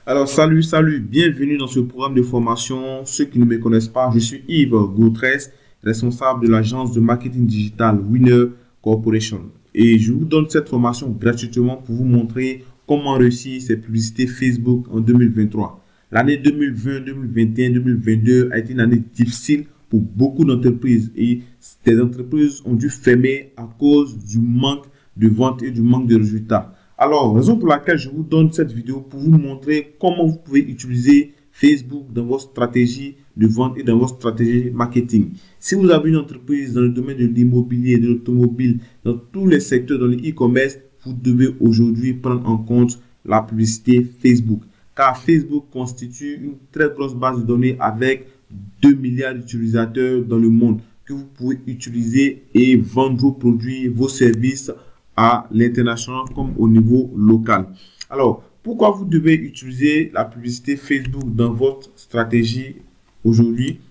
Alors, salut, bienvenue dans ce programme de formation. Ceux qui ne me connaissent pas, je suis Yves Gautrès, responsable de l'agence de marketing digital Winner Corporation. Et je vous donne cette formation gratuitement pour vous montrer comment réussir ses publicités Facebook en 2023. L'année 2020, 2021, 2022 a été une année difficile pour beaucoup d'entreprises et des entreprises ont dû fermer à cause du manque de ventes et du manque de résultats. Alors, raison pour laquelle je vous donne cette vidéo pour vous montrer comment vous pouvez utiliser Facebook dans votre stratégie de vente et dans votre stratégie marketing. Si vous avez une entreprise dans le domaine de l'immobilier, de l'automobile, dans tous les secteurs, dans le e-commerce, vous devez aujourd'hui prendre en compte la publicité Facebook. Car Facebook constitue une très grosse base de données avec 2 milliards d'utilisateurs dans le monde que vous pouvez utiliser et vendre vos produits, vos services à l'international comme au niveau local. Alors, pourquoi vous devez utiliser la publicité Facebook dans votre stratégie aujourd'hui?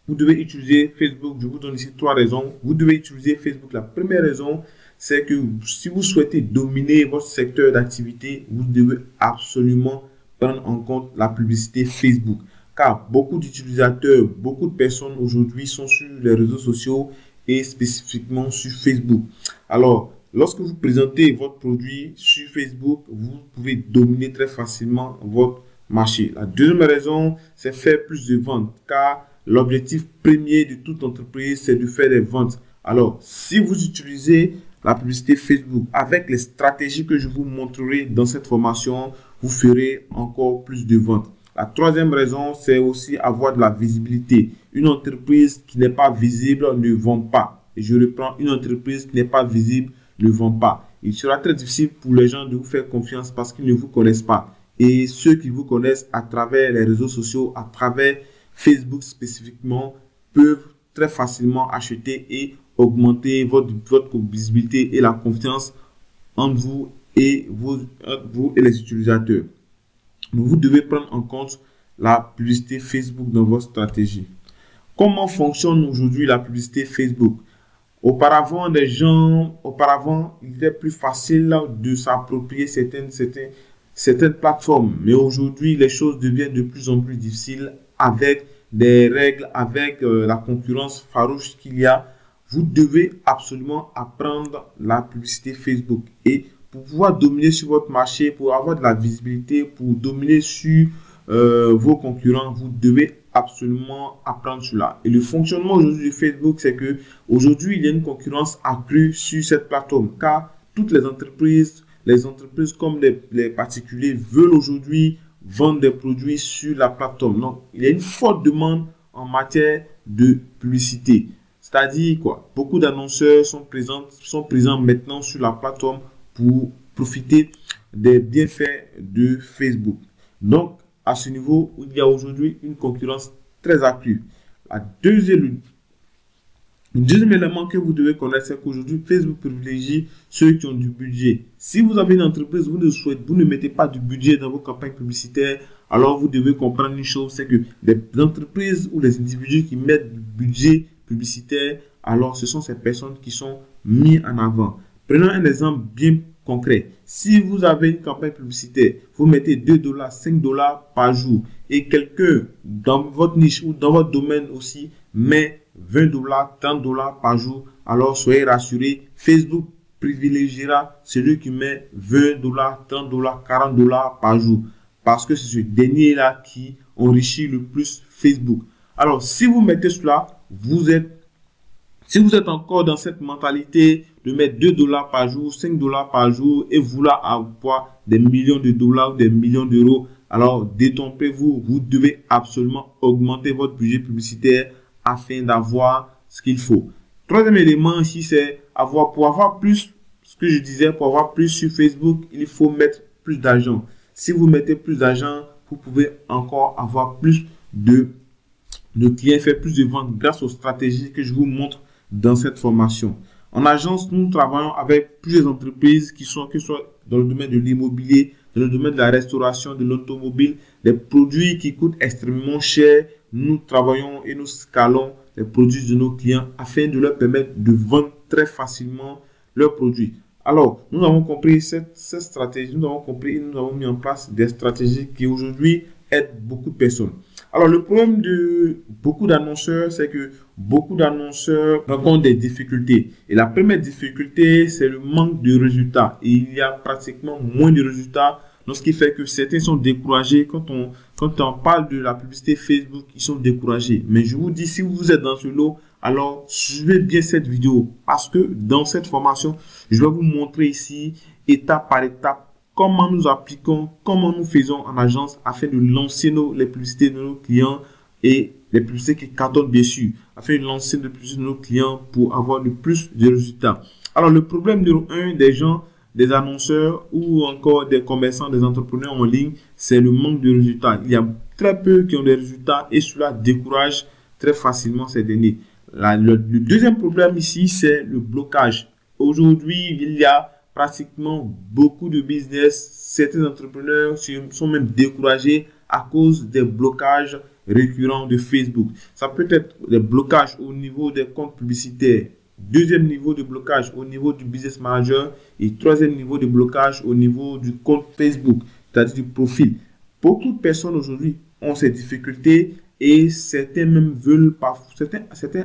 Vous devez utiliser Facebook. Je vous donne ici 3 raisons. Vous devez utiliser Facebook. La première raison, c'est que si vous souhaitez dominer votre secteur d'activité, vous devez absolument prendre en compte la publicité Facebook. Car beaucoup d'utilisateurs, beaucoup de personnes aujourd'hui sont sur les réseaux sociaux et spécifiquement sur Facebook. Alors, lorsque vous présentez votre produit sur Facebook, vous pouvez dominer très facilement votre marché. La deuxième raison, c'est faire plus de ventes, car l'objectif premier de toute entreprise, c'est de faire des ventes. Alors, si vous utilisez la publicité Facebook avec les stratégies que je vous montrerai dans cette formation, vous ferez encore plus de ventes. La troisième raison, c'est aussi avoir de la visibilité. Une entreprise qui n'est pas visible ne vend pas. Et je reprends, une entreprise qui n'est pas visible ne vend pas. Il sera très difficile pour les gens de vous faire confiance parce qu'ils ne vous connaissent pas. Et ceux qui vous connaissent à travers les réseaux sociaux, à travers Facebook spécifiquement, peuvent très facilement acheter et augmenter votre visibilité et la confiance entre vous et les utilisateurs. Donc, vous devez prendre en compte la publicité Facebook dans votre stratégie. Comment fonctionne aujourd'hui la publicité Facebook? Auparavant, il était plus facile de s'approprier certaines plateformes. Mais aujourd'hui, les choses deviennent de plus en plus difficiles avec des règles, avec la concurrence farouche qu'il y a. Vous devez absolument apprendre la publicité Facebook. Et pour pouvoir dominer sur votre marché, pour avoir de la visibilité, pour dominer sur vos concurrents, vous devez absolument apprendre cela. Et le fonctionnement aujourd'hui de Facebook, c'est que aujourd'hui, il y a une concurrence accrue sur cette plateforme, car toutes les entreprises comme les particuliers veulent aujourd'hui vendre des produits sur la plateforme. Donc, il y a une forte demande en matière de publicité. C'est-à-dire quoi? Beaucoup d'annonceurs sont présents maintenant sur la plateforme pour profiter des bienfaits de Facebook. Donc, à ce niveau, il y a aujourd'hui une concurrence très accrue. Le deuxième élément que vous devez connaître, c'est qu'aujourd'hui, Facebook privilégie ceux qui ont du budget. Si vous avez une entreprise, vous ne mettez pas du budget dans vos campagnes publicitaires, alors vous devez comprendre une chose, c'est que les entreprises ou les individus qui mettent du budget publicitaire, alors ce sont ces personnes qui sont mises en avant. Prenons un exemple bien concret. Si vous avez une campagne publicitaire, vous mettez 2 dollars, 5 dollars par jour et quelqu'un dans votre niche ou dans votre domaine aussi met 20 dollars, 30 dollars par jour, alors soyez rassurés, Facebook privilégiera celui qui met 20 dollars, 30 dollars, 40 dollars par jour parce que c'est ce dernier-là qui enrichit le plus Facebook. Alors, si vous mettez cela, si vous êtes encore dans cette mentalité de mettre 2 dollars par jour, 5 dollars par jour et vouloir avoir des millions de dollars ou des millions d'euros, alors détrompez-vous. Vous devez absolument augmenter votre budget publicitaire afin d'avoir ce qu'il faut. Troisième élément ici, c'est pour avoir plus, ce que je disais, pour avoir plus sur Facebook, il faut mettre plus d'argent. Si vous mettez plus d'argent, vous pouvez encore avoir plus de clients, faire plus de ventes grâce aux stratégies que je vous montre dans cette formation. En agence, nous travaillons avec plusieurs entreprises que ce soit dans le domaine de l'immobilier, dans le domaine de la restauration, de l'automobile, des produits qui coûtent extrêmement cher. Nous travaillons et nous scalons les produits de nos clients afin de leur permettre de vendre très facilement leurs produits. Alors, nous avons compris cette stratégie, nous avons compris et nous avons mis en place des stratégies qui aujourd'hui aident beaucoup de personnes. Alors, le problème de beaucoup d'annonceurs, c'est que beaucoup d'annonceurs rencontrent des difficultés. Et la première difficulté, c'est le manque de résultats. Et il y a pratiquement moins de résultats, ce qui fait que certains sont découragés. Quand on parle de la publicité Facebook, ils sont découragés. Mais je vous dis, si vous êtes dans ce lot, alors suivez bien cette vidéo parce que dans cette formation, je vais vous montrer ici, étape par étape, comment nous appliquons, comment nous faisons en agence afin de lancer les publicités de nos clients et les publicités qui cartonnent bien sûr, afin de lancer les publicités de nos clients pour avoir le plus de résultats. Alors, le problème numéro 1 des gens, des annonceurs ou encore des commerçants, des entrepreneurs en ligne, c'est le manque de résultats. Il y a très peu qui ont des résultats et cela décourage très facilement ces derniers. Le deuxième problème ici, c'est le blocage. Aujourd'hui, il y a pratiquement beaucoup de business. Certains entrepreneurs sont même découragés à cause des blocages récurrents de Facebook. Ça peut être des blocages au niveau des comptes publicitaires. Deuxième niveau de blocage au niveau du business manager et troisième niveau de blocage au niveau du compte Facebook, c'est-à-dire du profil. Beaucoup de personnes aujourd'hui ont ces difficultés et certains même veulent pas, certains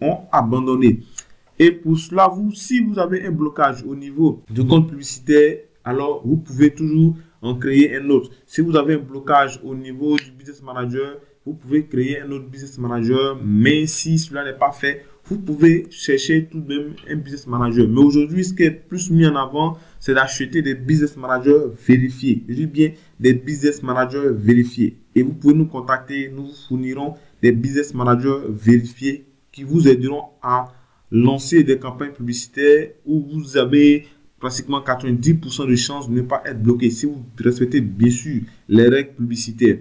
ont abandonné. Et pour cela, si vous avez un blocage au niveau du compte publicitaire, alors vous pouvez toujours en créer un autre. Si vous avez un blocage au niveau du business manager, vous pouvez créer un autre business manager. Mais si cela n'est pas fait, vous pouvez chercher tout de même un business manager. Mais aujourd'hui, ce qui est plus mis en avant, c'est d'acheter des business managers vérifiés. Je dis bien des business managers vérifiés. Et vous pouvez nous contacter, nous vous fournirons des business managers vérifiés qui vous aideront à lancer des campagnes publicitaires où vous avez pratiquement 90% de chances de ne pas être bloqué si vous respectez bien sûr les règles publicitaires.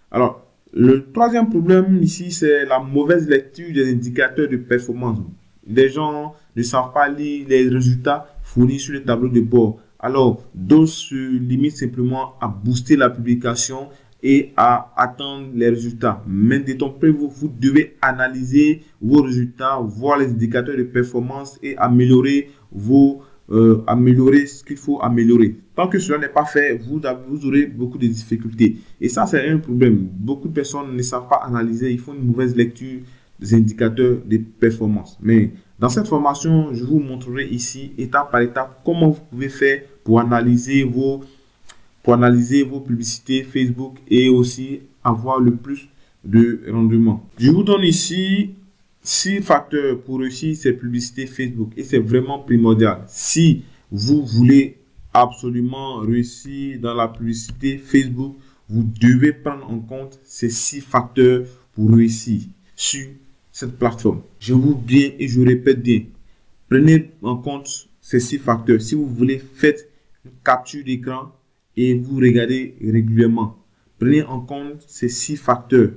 Alors, le troisième problème ici, c'est la mauvaise lecture des indicateurs de performance. Les gens ne savent pas lire les résultats fournis sur le tableau de bord. Alors, d'autres se limitent simplement à booster la publication et à attendre les résultats. Mais détrompez vous devez analyser vos résultats, voir les indicateurs de performance et améliorer ce qu'il faut améliorer. Tant que cela n'est pas fait, vous aurez beaucoup de difficultés. Et ça, c'est un problème. Beaucoup de personnes ne savent pas analyser, ils font une mauvaise lecture des indicateurs de performance. Mais dans cette formation, je vous montrerai ici, étape par étape, comment vous pouvez faire pour analyser vos publicités Facebook et aussi avoir le plus de rendement. Je vous donne ici 6 facteurs pour réussir ces publicités Facebook et c'est vraiment primordial. Si vous voulez absolument réussir dans la publicité Facebook, vous devez prendre en compte ces 6 facteurs pour réussir sur cette plateforme. Je vous dis bien et je répète bien, prenez en compte ces 6 facteurs. Si vous voulez, faites une capture d'écran et vous regardez régulièrement. Prenez en compte ces 6 facteurs.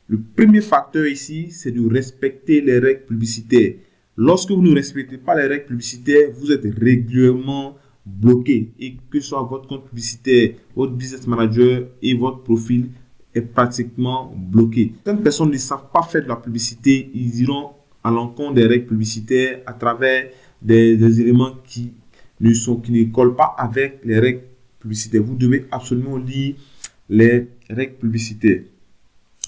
Le premier facteur ici, c'est de respecter les règles publicitaires. Lorsque vous ne respectez pas les règles publicitaires, vous êtes régulièrement bloqué. Et que ce soit votre compte publicitaire, votre business manager et votre profil est pratiquement bloqué. Certaines personnes ne savent pas faire de la publicité. Ils iront à l'encontre des règles publicitaires à travers des éléments qui ne collent pas avec les règles publicitaires. Vous devez absolument lire les règles publicitaires.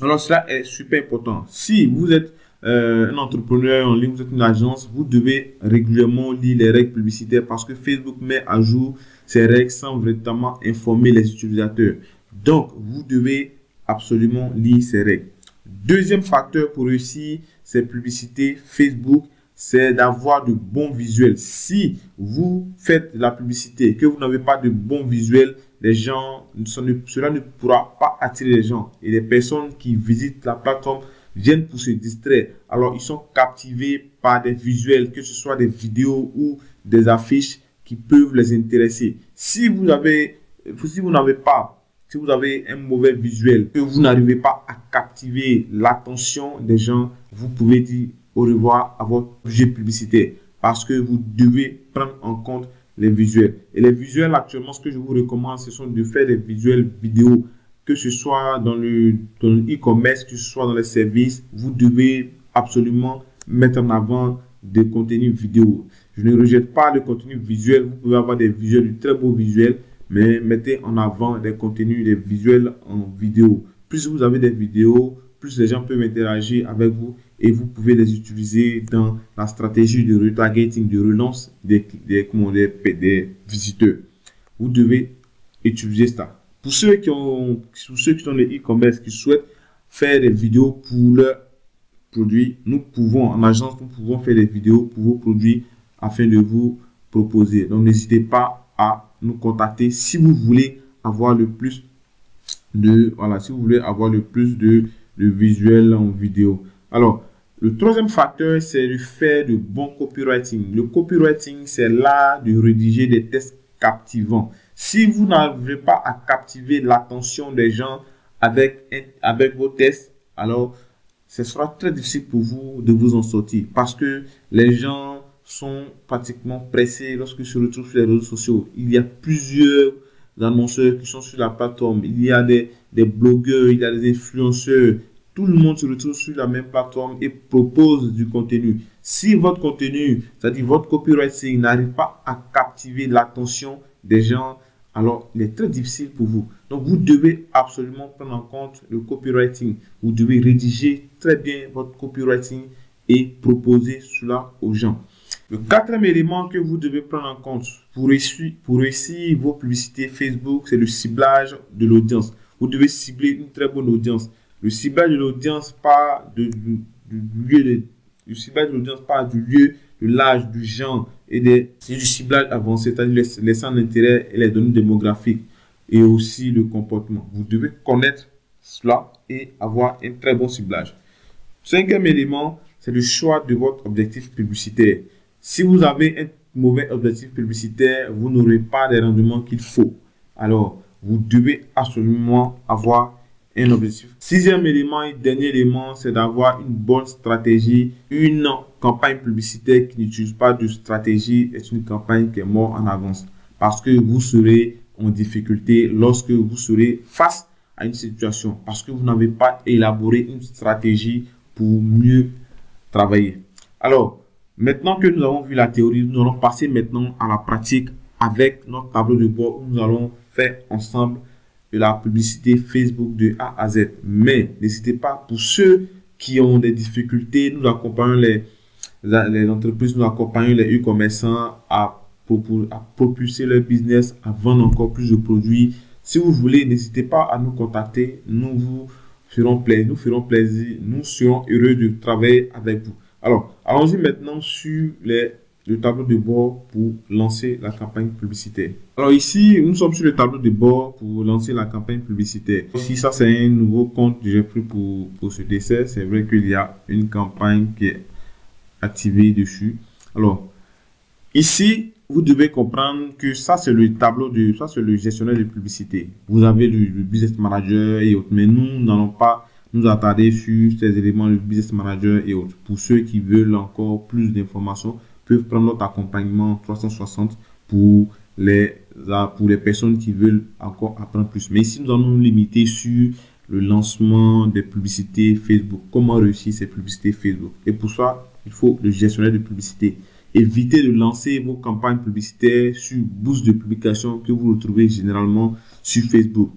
Alors, cela est super important. Si vous êtes un entrepreneur en ligne, vous êtes une agence, vous devez régulièrement lire les règles publicitaires parce que Facebook met à jour ces règles sans véritablement informer les utilisateurs. Donc, vous devez absolument lire ces règles. Deuxième facteur pour réussir ces publicités Facebook, c'est d'avoir de bons visuels. Si vous faites de la publicité et que vous n'avez pas de bons visuels, les gens, cela ne pourra pas attirer les gens. Et les personnes qui visitent la plateforme viennent pour se distraire. Alors, ils sont captivés par des visuels, que ce soit des vidéos ou des affiches qui peuvent les intéresser. Si vous avez un mauvais visuel, que vous n'arrivez pas à captiver l'attention des gens, vous pouvez dire au revoir à votre budget publicitaire parce que vous devez prendre en compte les visuels. Et les visuels, actuellement, ce que je vous recommande, ce sont de faire des visuels vidéo, que ce soit dans le e-commerce, que ce soit dans les services. Vous devez absolument mettre en avant de contenu vidéo. Je ne rejette pas le contenu visuel. Vous pouvez avoir des visuels, de très beaux visuels, mais mettez en avant des contenus, des visuels en vidéo. Plus vous avez des vidéos, plus les gens peuvent interagir avec vous et vous pouvez les utiliser dans la stratégie de retargeting, de relance des visiteurs. Vous devez utiliser ça. Pour ceux qui sont les e-commerce, qui souhaitent faire des vidéos pour leurs produits, nous pouvons, en agence, nous pouvons faire des vidéos pour vos produits afin de vous proposer. Donc, n'hésitez pas à nous contacter si vous voulez avoir le plus de, si vous voulez avoir le plus de visuels en vidéo. Alors, le troisième facteur, c'est de faire de bon copywriting. Le copywriting, c'est l'art de rédiger des textes captivants. Si vous n'arrivez pas à captiver l'attention des gens avec vos textes, alors ce sera très difficile pour vous de vous en sortir parce que les gens sont pratiquement pressés lorsqu'ils se retrouvent sur les réseaux sociaux. Il y a plusieurs annonceurs qui sont sur la plateforme. Il y a des blogueurs, il y a des influenceurs. Tout le monde se retrouve sur la même plateforme et propose du contenu. Si votre contenu, c'est-à-dire votre copywriting, n'arrive pas à captiver l'attention des gens, alors il est très difficile pour vous. Donc, vous devez absolument prendre en compte le copywriting. Vous devez rédiger très bien votre copywriting et proposer cela aux gens. Le quatrième élément que vous devez prendre en compte pour réussir vos publicités Facebook, c'est le ciblage de l'audience. Vous devez cibler une très bonne audience. Le ciblage de l'audience part du lieu, de l'âge, du genre et c'est du ciblage avancé, c'est-à-dire les centres d'intérêt et les données démographiques et aussi le comportement. Vous devez connaître cela et avoir un très bon ciblage. Cinquième élément, c'est le choix de votre objectif publicitaire. Si vous avez un mauvais objectif publicitaire, vous n'aurez pas les rendements qu'il faut. Alors, vous devez absolument avoir un objectif. Sixième élément et dernier élément, c'est d'avoir une bonne stratégie. Une campagne publicitaire qui n'utilise pas de stratégie est une campagne qui est morte en avance parce que vous serez en difficulté lorsque vous serez face à une situation parce que vous n'avez pas élaboré une stratégie pour mieux travailler. Alors, maintenant que nous avons vu la théorie, nous allons passer maintenant à la pratique avec notre tableau de bord où nous allons faire ensemble de la publicité Facebook de A à Z. Mais n'hésitez pas, pour ceux qui ont des difficultés, nous accompagnons les entreprises, nous accompagnons les e-commerçants à propulser leur business, à vendre encore plus de produits. Si vous voulez, n'hésitez pas à nous contacter. Nous ferons plaisir, nous serons heureux de travailler avec vous. Alors, allons-y maintenant sur le tableau de bord pour lancer la campagne publicitaire. Alors ici, nous sommes sur le tableau de bord pour lancer la campagne publicitaire. Ici, ça c'est un nouveau compte que j'ai pris pour ce dessert. C'est vrai qu'il y a une campagne qui est activée dessus. Alors, ici, vous devez comprendre que ça c'est le le gestionnaire de publicité. Vous avez le business manager et autres, mais nous n'allons pas nous attarder sur ces éléments, le business manager et autres. Pour ceux qui veulent encore plus d'informations, peuvent prendre notre accompagnement 360 pour les personnes qui veulent encore apprendre plus. Mais ici, nous allons nous limiter sur le lancement des publicités Facebook. Comment réussir ces publicités Facebook. Et pour ça, il faut le gestionnaire de publicité. Évitez de lancer vos campagnes publicitaires sur Boost de publication que vous retrouvez généralement sur Facebook.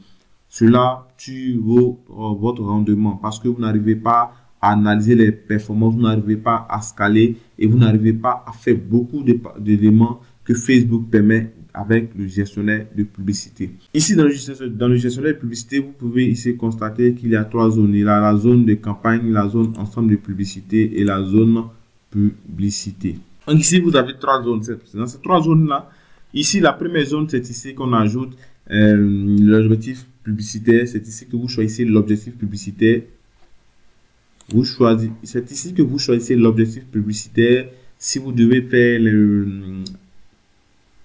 Cela tue votre rendement parce que vous n'arrivez pas à analyser les performances, vous n'arrivez pas à scaler et vous n'arrivez pas à faire beaucoup d'éléments que Facebook permet avec le gestionnaire de publicité. Ici, dans le gestionnaire de publicité, vous pouvez ici constater qu'il y a trois zones. Il y a la zone de campagne, la zone ensemble de publicité et la zone publicité. Donc ici, vous avez trois zones. Dans ces trois zones-là, ici, la première zone, c'est ici qu'on ajoute l'objectif publicitaire. C'est ici que vous choisissez l'objectif publicitaire. C'est ici que vous choisissez l'objectif publicitaire. Si vous devez faire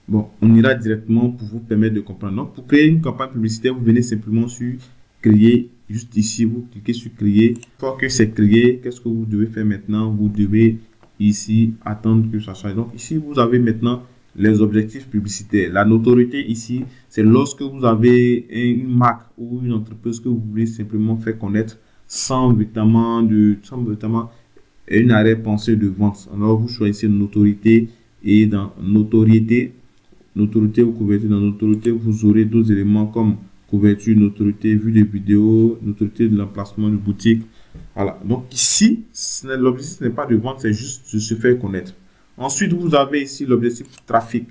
bon, on ira directement pour vous permettre de comprendre. Donc, pour créer une campagne publicitaire, vous venez simplement sur créer. Juste ici, vous cliquez sur créer. Une fois que c'est créé, qu'est-ce que vous devez faire maintenant? Vous devez ici attendre que ça change. Donc, ici, vous avez maintenant les objectifs publicitaires. La notoriété ici, c'est lorsque vous avez une marque ou une entreprise que vous voulez simplement faire connaître sans véritablement et une arrière-pensée de vente. Alors, vous choisissez notoriété et dans notoriété, ou couverture. Dans notoriété, vous aurez d'autres éléments comme couverture, notoriété, vue de vidéo, notoriété de l'emplacement de boutique. Voilà. Donc ici, l'objectif n'est pas de vendre, c'est juste de se faire connaître. Ensuite, vous avez ici l'objectif trafic.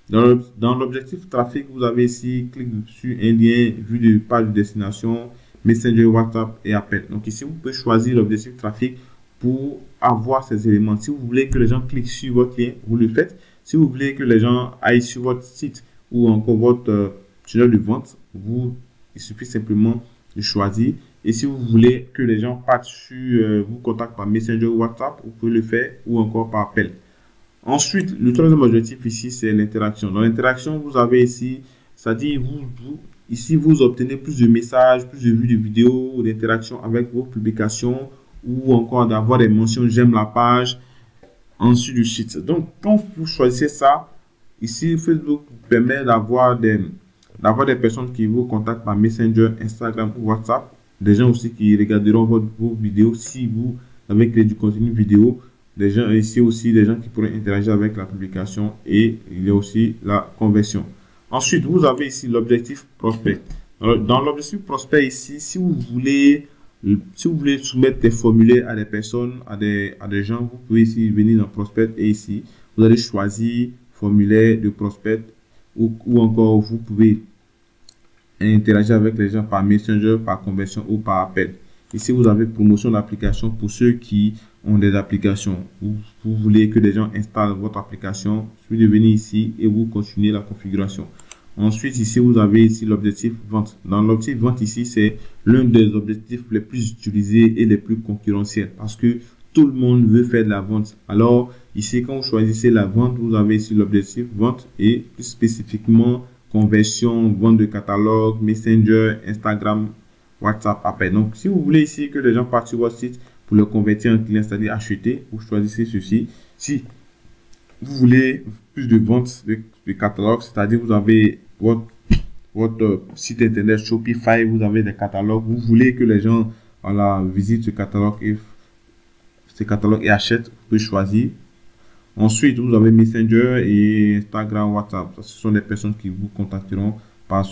Dans l'objectif trafic, vous avez ici, clic sur un lien, vue de page de destination, Messenger, WhatsApp et appel. Donc ici, vous pouvez choisir l'objectif trafic pour avoir ces éléments. Si vous voulez que les gens cliquent sur votre lien, vous le faites. Si vous voulez que les gens aillent sur votre site ou encore votre tunnel de vente, il suffit simplement de choisir. Et si vous voulez que les gens partent sur vous contactent par Messenger ou WhatsApp, vous pouvez le faire ou encore par appel. Ensuite, le troisième objectif ici, c'est l'interaction. Dans l'interaction, vous avez ici, c'est-à-dire ici, vous obtenez plus de messages, plus de vues de vidéos, d'interaction avec vos publications ou encore d'avoir des mentions j'aime la page ensuite du site. Donc, quand vous choisissez ça, ici, Facebook permet d'avoir des personnes qui vous contactent par Messenger, Instagram ou WhatsApp. Des gens aussi qui regarderont vos vidéos si vous avez créé du contenu vidéo. Des gens ici aussi, des gens qui pourraient interagir avec la publication et il y a aussi la conversion. Ensuite, vous avez ici l'objectif prospect. Alors, dans l'objectif prospect ici, si vous voulez soumettre des formulaires à des personnes, à des gens, vous pouvez ici venir dans prospect et ici, vous allez choisir formulaire de prospect ou encore vous pouvez interagir avec les gens par Messenger, par conversion ou par appel. Ici, vous avez promotion d'application pour ceux qui ont des applications. Vous voulez que les gens installent votre application. Vous de venir ici et vous continuez la configuration. Ensuite, ici, vous avez ici l'objectif vente. Dans l'objectif vente, ici, c'est l'un des objectifs les plus utilisés et les plus concurrentiels parce que tout le monde veut faire de la vente. Alors, ici, quand vous choisissez la vente, vous avez ici l'objectif vente et plus spécifiquement conversion, vente de catalogue, Messenger, Instagram, WhatsApp, appel. Donc, si vous voulez ici que les gens partent sur votre site pour le convertir en client, c'est-à-dire acheter, vous choisissez ceci. Si vous voulez plus de ventes de catalogue, c'est-à-dire vous avez votre site internet Shopify, vous avez des catalogues, vous voulez que les gens visitent ce catalogue et achètent, vous pouvez choisir. Ensuite, vous avez Messenger et Instagram, WhatsApp. Ce sont des personnes qui vous contacteront par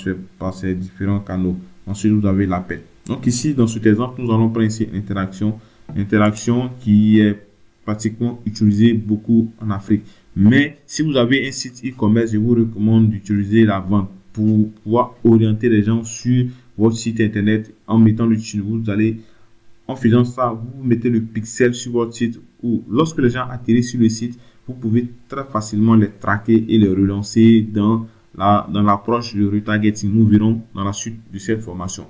ces différents canaux. Ensuite, vous avez l'appel. Donc ici, dans cet exemple, nous allons prendre ici l'interaction. L'interaction qui est pratiquement utilisée beaucoup en Afrique. Mais si vous avez un site e-commerce, je vous recommande d'utiliser la vente pour pouvoir orienter les gens sur votre site internet en mettant le tunnel. Vous allez, en faisant ça, vous mettez le pixel sur votre site ou lorsque les gens atterrissent sur le site, vous pouvez très facilement les traquer et les relancer dans l'approche de retargeting. Nous verrons dans la suite de cette formation.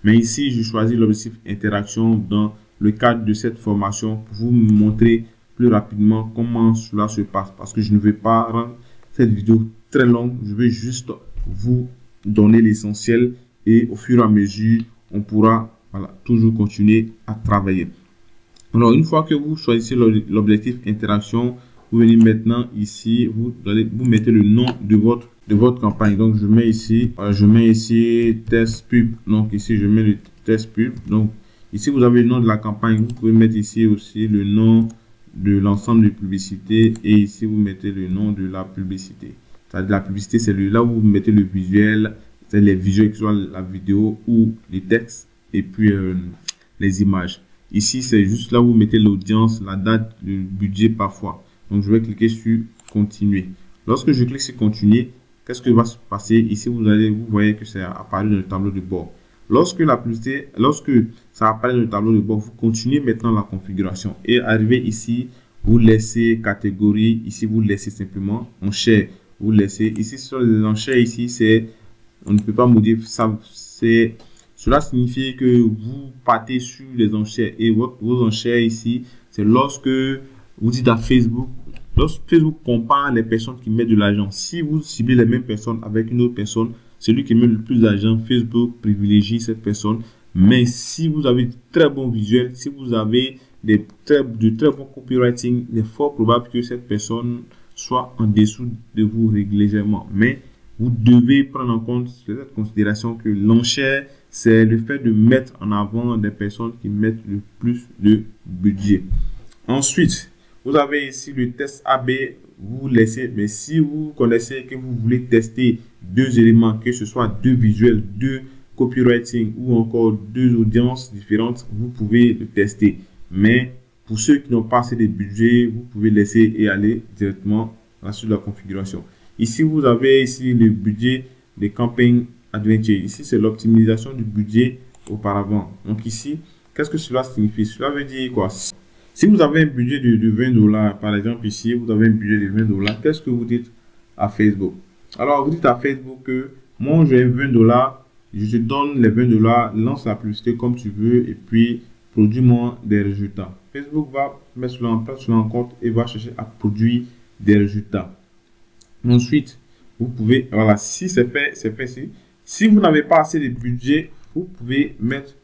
Mais ici, je choisis l'objectif interaction dans le cadre de cette formation pour vous montrer plus rapidement comment cela se passe. Parce que je ne vais pas rendre cette vidéo très longue. Je vais juste vous donner l'essentiel et au fur et à mesure, on pourra toujours continuer à travailler. Alors, une fois que vous choisissez l'objectif interaction, vous venez maintenant ici, vous mettez le nom de votre campagne. Donc, je mets ici test pub. Donc, ici, je mets le test pub. Donc, ici, vous avez le nom de la campagne. Vous pouvez mettre ici aussi le nom de l'ensemble de publicités. Et ici, vous mettez le nom de la publicité. C'est-à-dire, la publicité, c'est là où vous mettez le visuel. C'est les visuels, que ce soit la vidéo ou les textes. Et puis, les images. Ici, c'est juste là où vous mettez l'audience, la date, le budget parfois. Donc, je vais cliquer sur continuer. Lorsque je clique sur continuer, qu'est-ce que va se passer? Ici, vous voyez que ça apparaît dans le tableau de bord. Lorsque ça apparaît dans le tableau de bord, vous continuez maintenant la configuration. Et arrivé ici, vous laissez catégorie. Ici, vous laissez simplement enchères. Vous laissez ici sur les enchères. Ici, on ne peut pas modifier ça. Cela signifie que vous partez sur les enchères et vos enchères ici, c'est lorsque vous dites à Facebook, lorsque Facebook compare les personnes qui mettent de l'argent. Si vous ciblez les mêmes personnes avec une autre personne, celui qui met le plus d'argent, Facebook privilégie cette personne. Mais si vous avez de très bons visuels, si vous avez de très bons copywriting, il est fort probable que cette personne soit en dessous de vous légèrement. Mais vous devez prendre en compte cette considération que l'enchère, c'est le fait de mettre en avant des personnes qui mettent le plus de budget. Ensuite, vous avez ici le test AB. Vous laissez, mais si vous connaissez que vous voulez tester deux éléments, que ce soit deux visuels, deux copywriting ou encore deux audiences différentes, vous pouvez le tester. Mais pour ceux qui n'ont pas assez de budget, vous pouvez laisser et aller directement à la suite de la configuration. Ici, vous avez ici le budget des campagnes adventure. Ici, c'est l'optimisation du budget auparavant. Donc ici, qu'est-ce que cela signifie? Cela veut dire quoi? Si vous avez un budget de 20 $, par exemple ici, vous avez un budget de 20 $, qu'est-ce que vous dites à Facebook? Alors, vous dites à Facebook que moi, j'ai 20 $, je te donne les 20 $, lance la publicité comme tu veux et puis produis-moi des résultats. Facebook va mettre cela en place, cela en compte et va chercher à produire des résultats. Ensuite, vous pouvez, voilà, si c'est fait, c'est fait ici. Si vous n'avez pas assez de budget, vous pouvez mettre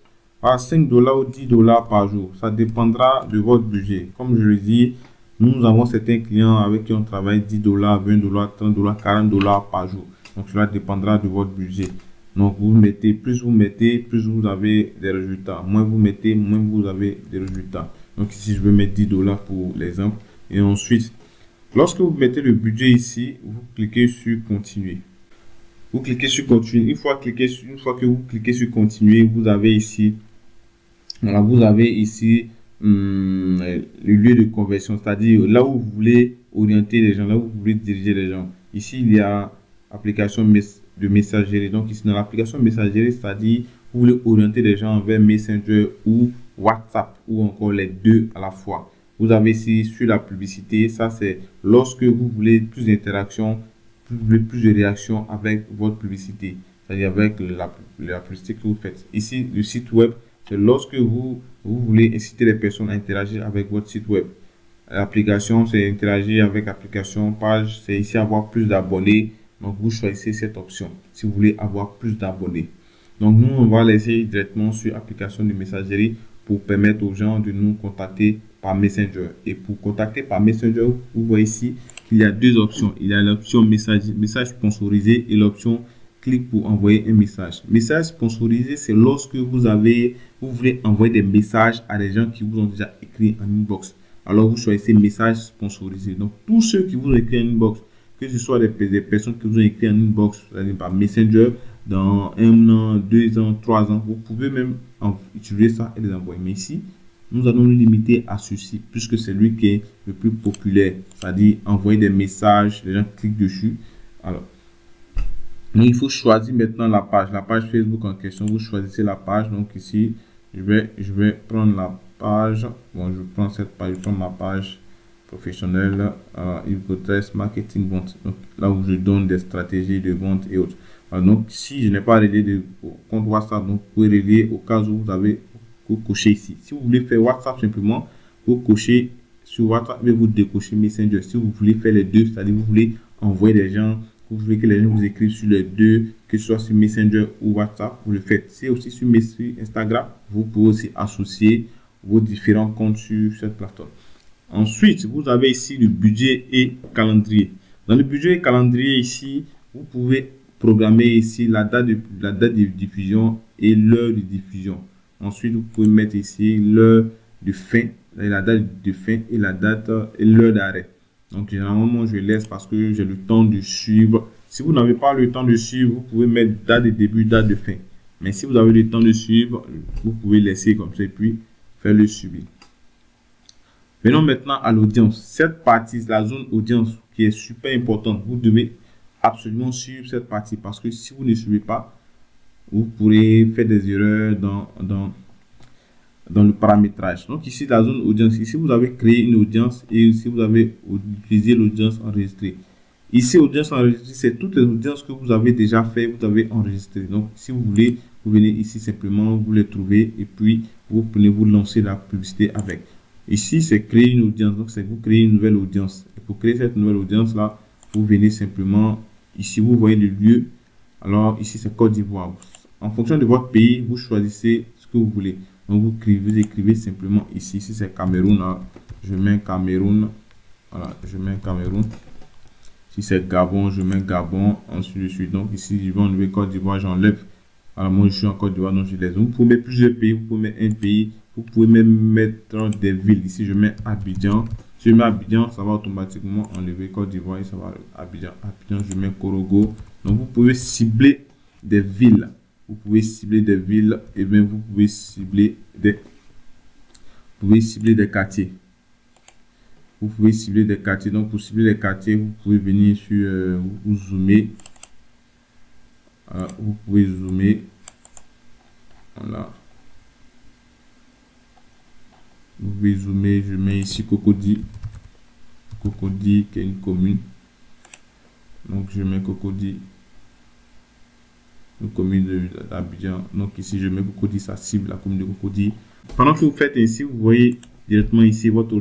à 5 $ ou 10 $ par jour. Ça dépendra de votre budget. Comme je le dis, nous avons certains clients avec qui on travaille 10 $, 20 $, 30 $, 40 $ par jour. Donc, cela dépendra de votre budget. Donc, vous mettez, plus vous avez des résultats. Moins vous mettez, moins vous avez des résultats. Donc, ici, je vais mettre 10 $ pour l'exemple. Et ensuite, lorsque vous mettez le budget ici, vous cliquez sur continuer. Vous cliquez sur continuer. Une fois que vous cliquez sur continuer, vous avez ici, voilà, vous avez ici le lieu de conversion, c'est-à-dire là où vous voulez orienter les gens, là où vous voulez diriger les gens. Ici, il y a application de messagerie. Donc ici, dans l'application messagerie, c'est-à-dire vous voulez orienter les gens vers Messenger ou WhatsApp ou encore les deux à la fois. Vous avez ici sur la publicité, ça c'est lorsque vous voulez plus d'interactions, plus de réactions avec votre publicité, c'est-à-dire avec la publicité que vous faites. Ici, le site web, c'est lorsque vous voulez inciter les personnes à interagir avec votre site web. L'application, c'est interagir avec l'application. Page, c'est ici avoir plus d'abonnés. Donc, vous choisissez cette option si vous voulez avoir plus d'abonnés. Donc, nous, on va laisser directement sur application de messagerie pour permettre aux gens de nous contacter par Messenger. Et pour contacter par Messenger, vous voyez ici qu'il y a deux options. Il y a l'option message sponsorisé et l'option clique pour envoyer un message. Message sponsorisé, c'est lorsque vous voulez envoyer des messages à des gens qui vous ont déjà écrit en inbox. Alors, vous choisissez message sponsorisé. Donc, tous ceux qui vous ont écrit en inbox, que ce soit des personnes qui vous ont écrit en inbox par Messenger, dans 1 an, 2 ans, 3 ans, vous pouvez même utiliser ça et les envoyer. Mais ici, nous allons nous limiter à ceci, puisque c'est lui qui est le plus populaire, c'est-à-dire envoyer des messages, les gens cliquent dessus. Alors, donc il faut choisir maintenant la page Facebook en question. Vous choisissez la page. Donc ici, je vais prendre la page. Bon, je prends cette page, je prends ma page professionnelle, Yves Gautret marketing vente. Donc là où je donne des stratégies de vente et autres. Alors, donc si je n'ai pas relié de compte WhatsApp, donc vous pouvez relier au cas où vous cochez ici. Si vous voulez faire WhatsApp simplement, vous cochez sur WhatsApp, mais vous décochez Messenger. Si vous voulez faire les deux, c'est-à-dire vous voulez envoyer des gens, vous voulez que les gens vous écrivent sur les deux, que ce soit sur Messenger ou WhatsApp, vous le faites. C'est aussi sur Instagram, vous pouvez aussi associer vos différents comptes sur cette plateforme. Ensuite, vous avez ici le budget et calendrier. Dans le budget et calendrier ici, vous pouvez programmer ici la date de diffusion et l'heure de diffusion. Ensuite, vous pouvez mettre ici l'heure de fin, la date de fin et la date et l'heure d'arrêt. Donc, généralement, je laisse parce que j'ai le temps de suivre. Si vous n'avez pas le temps de suivre, vous pouvez mettre date de début, date de fin. Mais si vous avez le temps de suivre, vous pouvez laisser comme ça et puis faire le suivi. Venons maintenant à l'audience. Cette partie, la zone audience qui est super importante. Vous devez absolument suivre cette partie parce que si vous ne suivez pas, vous pourrez faire des erreurs dans le paramétrage. Donc ici, la zone audience, ici vous avez créé une audience et ici vous avez utilisé l'audience enregistrée. Ici, audience enregistrée, c'est toutes les audiences que vous avez déjà fait, vous avez enregistré. Donc si vous voulez, vous venez ici simplement, vous les trouvez et puis vous prenez, vous lancer la publicité avec. Ici, c'est créer une audience. Donc c'est vous créez une nouvelle audience. Et pour créer cette nouvelle audience là, vous venez simplement ici, vous voyez le lieu. Alors ici, c'est Côte d'Ivoire. En fonction de votre pays, vous choisissez ce que vous voulez. Donc vous écrivez simplement ici. Si c'est Cameroun, là, je mets Cameroun. Voilà, je mets Cameroun. Si c'est Gabon, je mais Gabon. Ensuite de suite. Donc ici, je vais enlever Côte d'Ivoire, j'enlève Alors, moi, je suis en Côte d'Ivoire, donc je les ai. Vous pouvez mettre plusieurs pays, vous pouvez mettre un pays, vous pouvez même mettre des villes. Ici, je mets Abidjan. Si je mets Abidjan, ça va automatiquement enlever Côte d'Ivoire et ça va Abidjan. Abidjan, je mets Korogo. Donc, vous pouvez cibler des villes. Vous pouvez cibler des villes et bien vous pouvez cibler des quartiers. Vous pouvez cibler des quartiers. Donc, pour cibler les quartiers, vous pouvez venir sur vous zoomer. Vous pouvez zoomer. Voilà. Vous pouvez zoomer. Je mets ici Cocody. Cocody qui est une commune. Donc, je mets Cocody. Une commune d'Abidjan. Donc, ici, je mets Cocody. Ça cible la commune de Cocody. Pendant que vous faites ainsi, vous voyez directement ici votre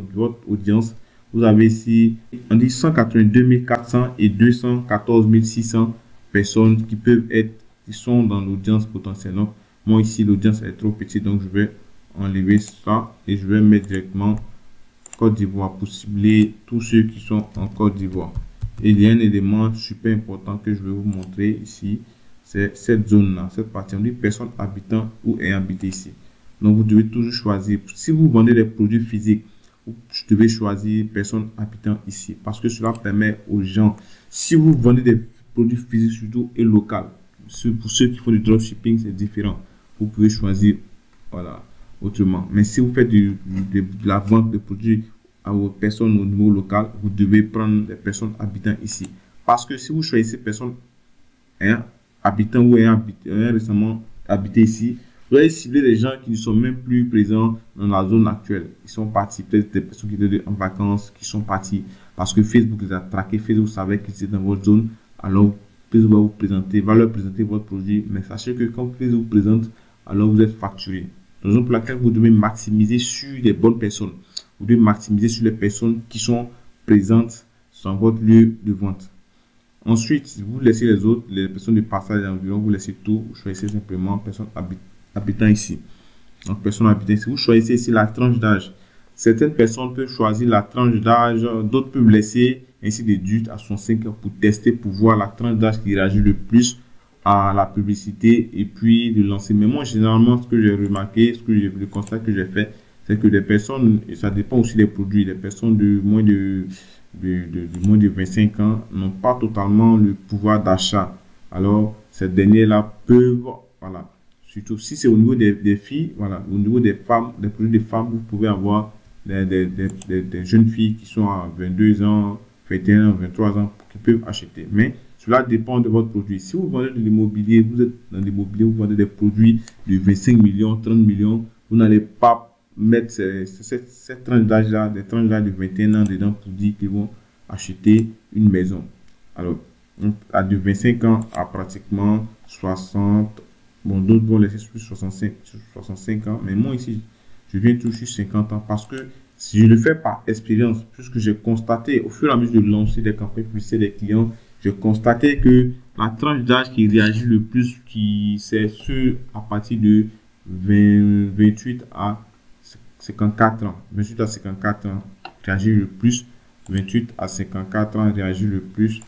audience. Vous avez ici, on dit 182 400 et 214 600 personnes qui sont dans l'audience potentielle. Donc, moi ici, l'audience est trop petite, donc je vais enlever ça et je vais mettre directement Côte d'Ivoire pour cibler tous ceux qui sont en Côte d'Ivoire. Et il y a un élément super important que je vais vous montrer ici, c'est cette zone-là, cette partie. On dit personnes habitant ou ayant habité ici. Donc, vous devez toujours choisir. Si vous vendez des produits physiques, vous devez choisir personnes habitant ici. Parce que cela permet aux gens, si vous vendez des produits physiques surtout et locaux, pour ceux qui font du dropshipping, c'est différent. Vous pouvez choisir, voilà, autrement. Mais si vous faites de la vente de produits à vos personnes au niveau local, vous devez prendre des personnes habitant ici. Parce que si vous choisissez personnes habitant ou ayant récemment habité ici, vous allez cibler les gens qui ne sont même plus présents dans la zone actuelle. Ils sont partis, peut-être des personnes qui étaient en vacances, qui sont partis parce que Facebook les a traqués. Facebook savait qu'ils étaient dans votre zone. Alors, Facebook va vous présenter, va leur présenter votre produit. Mais sachez que quand Facebook vous présente, alors vous êtes facturé. Raison pour laquelle vous devez maximiser sur les bonnes personnes. Vous devez maximiser sur les personnes qui sont présentes sur votre lieu de vente. Ensuite, vous laissez les autres, les personnes de passage environ, vous laissez tout. Vous choisissez simplement personnes habitant ici. Donc, personnes habitant ici. Vous choisissez ici la tranche d'âge. Certaines personnes peuvent choisir la tranche d'âge, d'autres peuvent laisser ainsi des dutes à 65 ans pour tester, pour voir la tranche d'âge qui réagit le plus à la publicité et puis de lancer. Mais moi, généralement, ce que j'ai remarqué, le constat que j'ai fait, c'est que les personnes, et ça dépend aussi des produits, les personnes de moins de 25 ans n'ont pas totalement le pouvoir d'achat. Alors, ces derniers-là peuvent, voilà, surtout si c'est au niveau des filles, voilà, au niveau des femmes, des produits des femmes, vous pouvez avoir des jeunes filles qui sont à 22 ans, 21 ans, 23 ans, qui peuvent acheter. Mais cela dépend de votre produit. Si vous vendez de l'immobilier, vous êtes dans l'immobilier, vous vendez des produits de 25 millions, 30 millions, vous n'allez pas mettre cette tranche d'âge-là, des tranches d'âge de 21 ans dedans pour dire qu'ils vont acheter une maison. Alors, à de 25 ans à pratiquement 60, bon, d'autres vont laisser sur 65 ans, mais moi ici, je viens toujours sur 50 ans parce que si je le fais par expérience, puisque j'ai constaté au fur et à mesure de lancer des campagnes publicitaires des clients, j'ai constaté que la tranche d'âge qui réagit le plus, c'est ceux à partir de 28 à 54 ans. 28 à 54 ans réagit le plus. 28 à 54 ans réagit le plus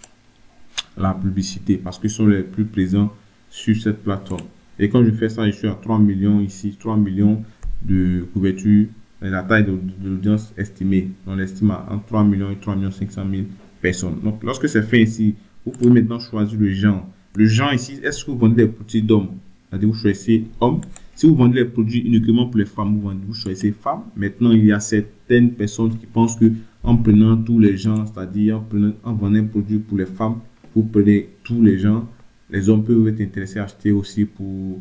la publicité parce qu'ils sont les plus présents sur cette plateforme. Et quand je fais ça, je suis à 3 millions ici, 3 millions de couverture, la taille de l'audience estimée. On estime entre 3 millions et 3 millions 500 000 personnes. Donc, lorsque c'est fait ici, vous pouvez maintenant choisir le genre. Le genre ici, est-ce que vous vendez des produits d'hommes? C'est-à-dire, vous choisissez homme. Si vous vendez les produits uniquement pour les femmes, vous choisissez femmes. Maintenant, il y a certaines personnes qui pensent que en prenant tous les gens, c'est-à-dire en vendant un produit pour les femmes, vous prenez tous les gens. Les hommes peuvent être intéressés à acheter aussi pour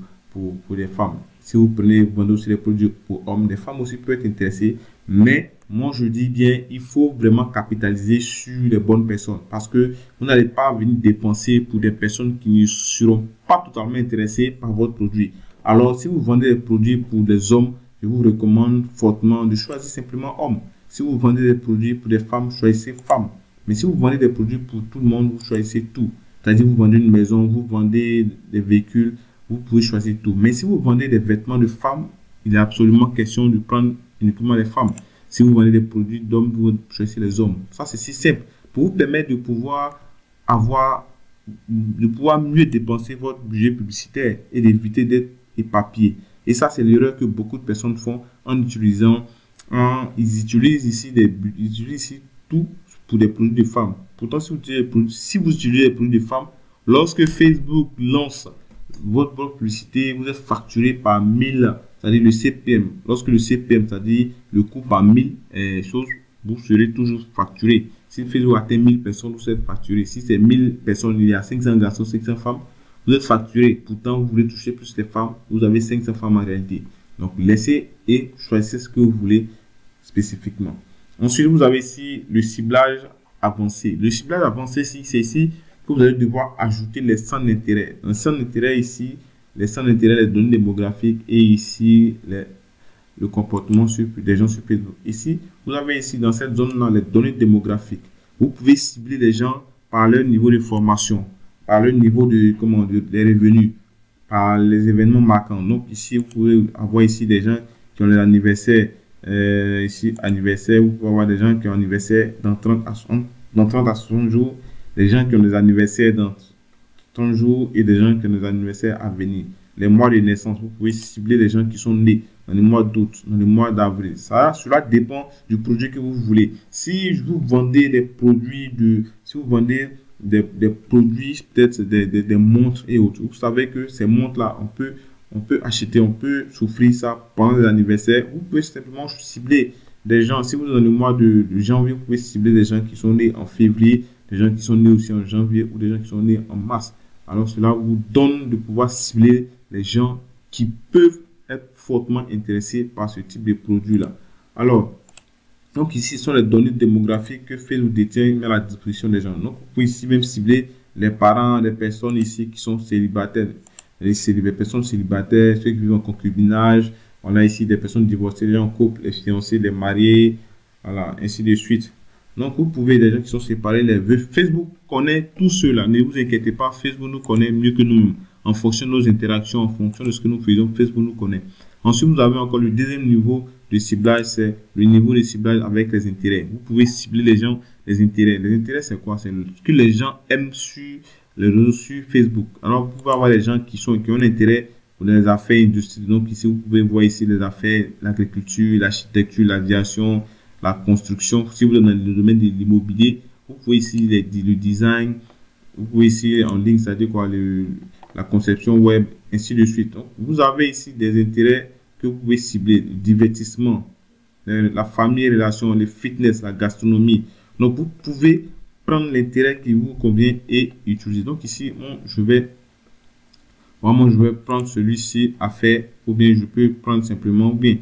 les femmes. Si vous vendez aussi les produits pour hommes, les femmes aussi peuvent être intéressées. Mais moi, je dis bien, il faut vraiment capitaliser sur les bonnes personnes parce que vous n'allez pas venir dépenser pour des personnes qui ne seront pas totalement intéressées par votre produit. Alors, si vous vendez des produits pour des hommes, je vous recommande fortement de choisir simplement homme. Si vous vendez des produits pour des femmes, choisissez femmes. Mais si vous vendez des produits pour tout le monde, vous choisissez tout. C'est-à-dire, vous vendez une maison, vous vendez des véhicules, vous pouvez choisir tout. Mais si vous vendez des vêtements de femmes, il est absolument question de prendre uniquement les femmes. Si vous vendez des produits d'hommes, vous choisissez les hommes. Ça, c'est si simple. Pour vous permettre de pouvoir avoir de pouvoir mieux dépenser votre budget publicitaire et d'éviter d'être éparpillé. Et ça, c'est l'erreur que beaucoup de personnes font en utilisant, ils utilisent ici tout pour des produits de femmes. Pourtant, si vous utilisez des produits de femmes, lorsque Facebook lance votre publicité, vous êtes facturé par 1000, c'est-à-dire le CPM. Lorsque le CPM, c'est-à-dire le coût par 1000 choses, vous serez toujours facturé. Si Facebook atteint 1000 personnes, vous êtes facturé. Si c'est 1000 personnes, il y a 500 garçons, 500 femmes, vous êtes facturé. Pourtant, vous voulez toucher plus les femmes, vous avez 500 femmes en réalité. Donc, laissez et choisissez ce que vous voulez spécifiquement. Ensuite, vous avez ici le ciblage avancé. Le ciblage avancé, c'est ici que vous allez devoir ajouter les centres d'intérêt. Un centre d'intérêt ici, les centres d'intérêt, les données démographiques et ici, le comportement des gens sur Facebook. Ici, vous avez ici dans cette zone-là les données démographiques. Vous pouvez cibler les gens par leur niveau de formation, par leur niveau des revenus, par les événements marquants. Donc ici, vous pouvez avoir ici des gens qui ont l'anniversaire, ici anniversaire, vous pouvez avoir des gens qui ont anniversaire dans 30 à 60 jours, des gens qui ont des anniversaires dans 30 jours et des gens qui ont des anniversaires à venir. Les mois de naissance, vous pouvez cibler les gens qui sont nés dans les mois d'août, dans les mois d'avril. Cela dépend du produit que vous voulez. Si vous vendez des produits si vous vendez des produits, peut-être des montres et autres, vous savez que ces montres-là, on peut acheter, on peut souffrir ça pendant les anniversaires. Vous pouvez simplement cibler des gens. Si vous êtes dans le mois de janvier, vous pouvez cibler des gens qui sont nés en février, des gens qui sont nés aussi en janvier ou des gens qui sont nés en mars. Alors cela vous donne de pouvoir cibler les gens qui peuvent être fortement intéressés par ce type de produit-là. Alors, donc ici, ce sont les données démographiques que Facebook détient et met à la disposition des gens. Donc, vous pouvez ici même cibler les parents, les personnes ici qui sont célibataires, les personnes célibataires, ceux qui vivent en concubinage. On a ici des personnes divorcées, les gens en couple, les fiancés, les mariés, voilà, ainsi de suite. Donc, vous pouvez, des gens qui sont séparés, les vœux. Facebook connaît tout cela. Ne vous inquiétez pas, Facebook nous connaît mieux que nous. En fonction de nos interactions, en fonction de ce que nous faisons, Facebook nous connaît. Ensuite, vous avez encore le deuxième niveau de ciblage, c'est le niveau de ciblage avec les intérêts. Vous pouvez cibler les gens, les intérêts. Les intérêts, c'est quoi? C'est ce que les gens aiment sur les réseaux sur Facebook. Alors, vous pouvez avoir les gens qui ont un intérêt pour les affaires industrielles. Donc, ici, vous pouvez voir ici les affaires, l'agriculture, l'architecture, l'aviation, la construction. Si vous êtes dans le domaine de l'immobilier, vous pouvez ici le design. Vous pouvez ici en ligne, c'est-à-dire quoi, la conception web, ainsi de suite. Donc, vous avez ici des intérêts que vous pouvez cibler, le divertissement, la famille, les relations, le fitness, la gastronomie. Donc, vous pouvez prendre l'intérêt qui vous convient et utiliser. Donc, ici, je vais prendre celui-ci à faire, ou bien je peux prendre simplement, ou bien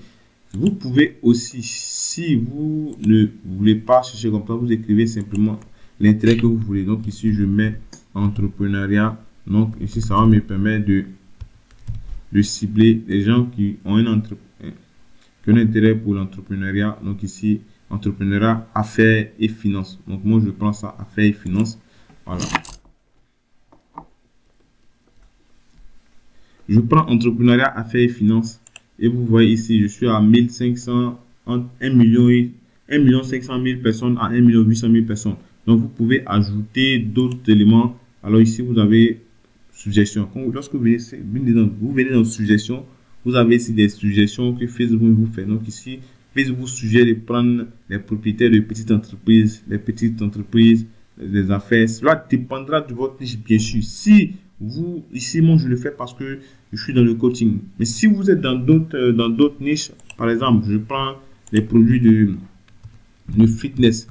vous pouvez aussi, si vous ne voulez pas chercher comme ça, vous écrivez simplement l'intérêt que vous voulez. Donc, ici, je mets entrepreneuriat. Donc, ici, ça va me permettre de cibler les gens qui ont un intérêt pour l'entrepreneuriat. Donc, ici, entrepreneuriat, affaires et finances. Donc, moi, je prends ça, affaires et finances. Voilà. Je prends entrepreneuriat, affaires et finances. Et vous voyez ici, je suis à 1500, entre 1 500 000 personnes à 1 800 000 personnes. Donc, vous pouvez ajouter d'autres éléments. Alors, ici, vous avez suggestions. Lorsque vous venez dans suggestions, vous avez ici des suggestions que Facebook vous fait. Donc, ici, Facebook vous suggère de prendre les propriétaires de petites entreprises, les affaires. Cela dépendra de votre niche, bien sûr. Ici, moi, je le fais parce que je suis dans le coaching. Mais si vous êtes dans d'autres niches, par exemple, je prends les produits de fitness.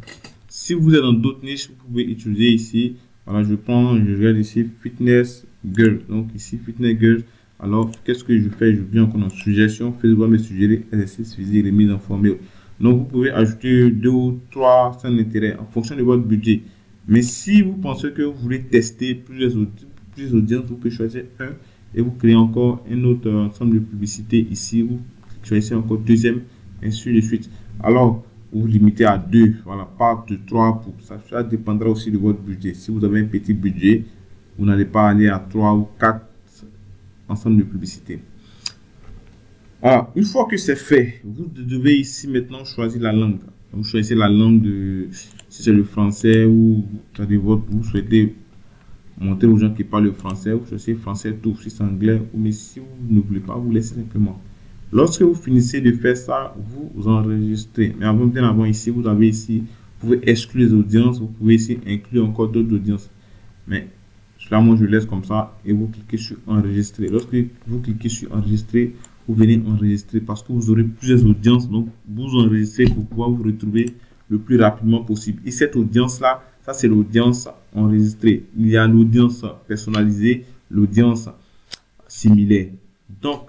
Si vous êtes dans d'autres niches, vous pouvez utiliser ici. Voilà, je regarde ici fitness girl. Donc ici fitness girl. Alors, qu'est-ce que je fais? Je viens encore dans suggestion. Facebook va me suggérer exercice physique, remise en forme. Donc, vous pouvez ajouter 2 ou 3 sans intérêt en fonction de votre budget. Mais si vous pensez que vous voulez tester plusieurs audiences, vous pouvez choisir un et vous créez encore un autre ensemble de publicités ici. Vous choisissez encore deuxième, ainsi de suite. Alors, vous limitez à 2, voilà, pas de 3 pour ça. Ça dépendra aussi de votre budget. Si vous avez un petit budget, vous n'allez pas aller à 3 ou 4 ensemble de publicités. Alors, une fois que c'est fait, vous devez ici maintenant choisir la langue. Vous choisissez la langue si c'est le français ou vous souhaitez montrer aux gens qui parlent le français, ou je sais français tout, si c'est anglais, mais si vous ne voulez pas, vous laissez simplement. Lorsque vous finissez de faire ça, vous enregistrez. Mais avant, bien avant ici, vous avez ici, vous pouvez exclure les audiences, vous pouvez ici inclure encore d'autres audiences. Mais cela, moi, je laisse comme ça et vous cliquez sur enregistrer. Lorsque vous cliquez sur enregistrer, vous venez enregistrer parce que vous aurez plusieurs audiences. Donc, vous enregistrez pour pouvoir vous retrouver le plus rapidement possible. Et cette audience-là, ça, c'est l'audience enregistrée. Il y a l'audience personnalisée, l'audience similaire. Donc,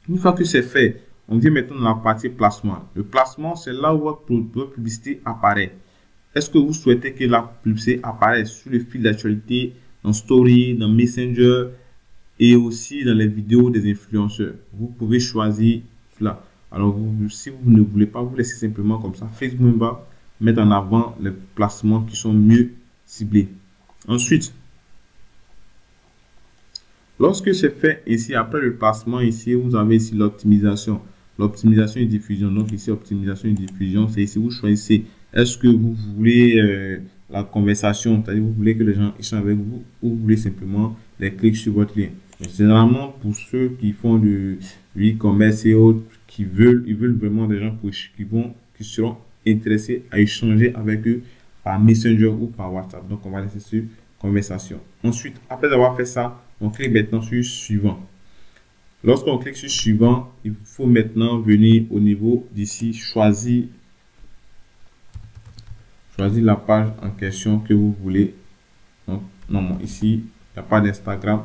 une fois que c'est fait, on vient maintenant dans la partie placement. Le placement, c'est là où votre publicité apparaît. Est-ce que vous souhaitez que la publicité apparaisse sur le fil d'actualité, dans Story, dans Messenger et aussi dans les vidéos des influenceurs? Vous pouvez choisir cela. Alors, si vous ne voulez pas, vous laissez simplement comme ça. Facebook va mettre en avant les placements qui sont mieux ciblés. Ensuite, lorsque c'est fait ici, après le placement, ici, vous avez ici l'optimisation. L'optimisation et diffusion. Donc ici, optimisation et diffusion, c'est ici, vous choisissez. Est-ce que vous voulez la conversation, c'est-à-dire vous voulez que les gens échangent avec vous ou vous voulez simplement les clics sur votre lien. Mais généralement, pour ceux qui font du e-commerce et autres, ils veulent vraiment des gens qui seront intéressés à échanger avec eux par Messenger ou par WhatsApp. Donc, on va laisser sur conversation. Ensuite, après avoir fait ça, on clique maintenant sur suivant. Lorsqu'on clique sur suivant, il faut maintenant venir au niveau d'ici, choisir la page en question que vous voulez. Donc, non, ici, il n'y a pas d'Instagram.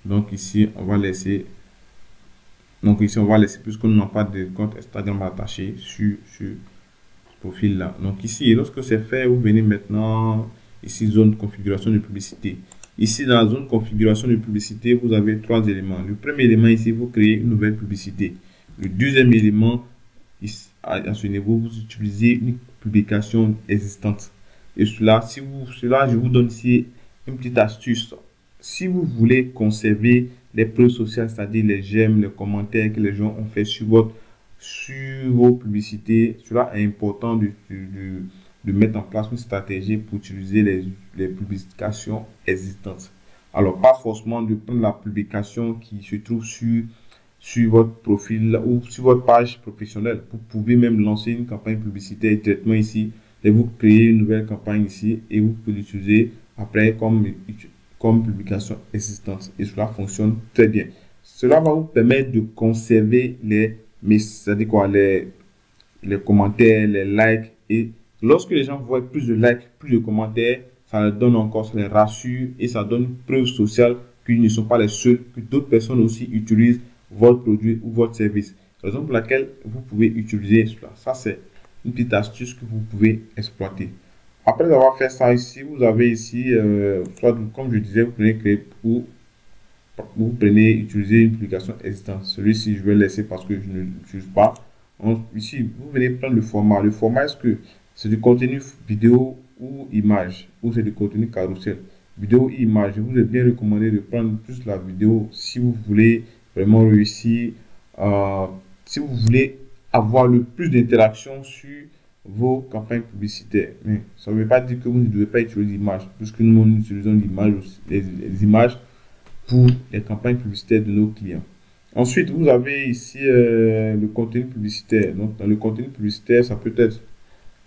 Donc ici, on va laisser. Donc ici, on va laisser, puisqu'on n'a pas de compte Instagram attaché sur ce profil-là. Donc ici, lorsque c'est fait, vous venez maintenant ici, zone configuration de publicité. Ici, dans la zone configuration de publicité, vous avez trois éléments. Le premier élément ici, vous créez une nouvelle publicité. Le deuxième élément, ici, à ce niveau, vous utilisez une publication existante. Et cela, je vous donne ici une petite astuce. Si vous voulez conserver les preuves sociales, c'est-à-dire les j'aime, les commentaires que les gens ont fait sur vos publicités, cela est important de mettre en place une stratégie pour utiliser les publications existantes. Alors, pas forcément de prendre la publication qui se trouve sur votre profil ou sur votre page professionnelle. Vous pouvez même lancer une campagne publicitaire et traitement ici et vous créez une nouvelle campagne ici et vous pouvez l'utiliser après comme publication existante. Et cela fonctionne très bien. Cela va vous permettre de conserver les commentaires, les likes. Et lorsque les gens voient plus de likes, plus de commentaires, ça leur donne encore, ça les rassure et ça donne une preuve sociale qu'ils ne sont pas les seuls, que d'autres personnes aussi utilisent votre produit ou votre service. Raison pour laquelle vous pouvez utiliser cela. Ça, c'est une petite astuce que vous pouvez exploiter. Après avoir fait ça ici, vous avez ici, soit comme je disais, vous prenez créer ou vous prenez utiliser une publication existante. Celui-ci, je vais laisser parce que je ne l'utilise pas. Ici, vous venez prendre le format. Le format, est-ce que c'est du contenu vidéo ou image ou c'est du contenu carrousel? Vidéo et image. Je vous ai bien recommandé de prendre plus la vidéo si vous voulez vraiment réussir. Si vous voulez avoir le plus d'interactions sur vos campagnes publicitaires. Mais ça ne veut pas dire que vous ne devez pas utiliser l'image, puisque nous utilisons l'image, les images pour les campagnes publicitaires de nos clients. Ensuite, vous avez ici le contenu publicitaire. Donc, dans le contenu publicitaire, ça peut être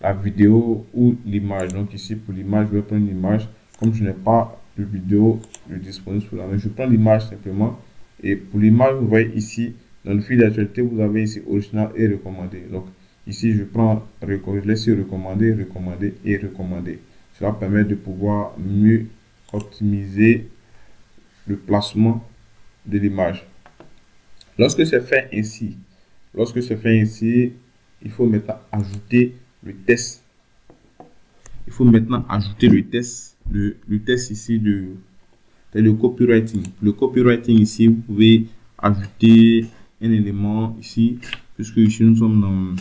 la vidéo ou l'image. Donc, ici, pour l'image, je vais prendre l'image. Comme je n'ai pas de vidéo disponible sur la main, je prends l'image simplement. Et pour l'image, vous voyez ici, dans le fil d'actualité, vous avez ici original et recommandé. Donc, ici, je laisse recommander, recommander et recommander. Cela permet de pouvoir mieux optimiser le placement de l'image. Lorsque c'est fait ainsi, il faut maintenant ajouter le test. Il faut maintenant ajouter le test ici le copywriting. Le copywriting ici, vous pouvez ajouter un élément ici, puisque ici nous sommes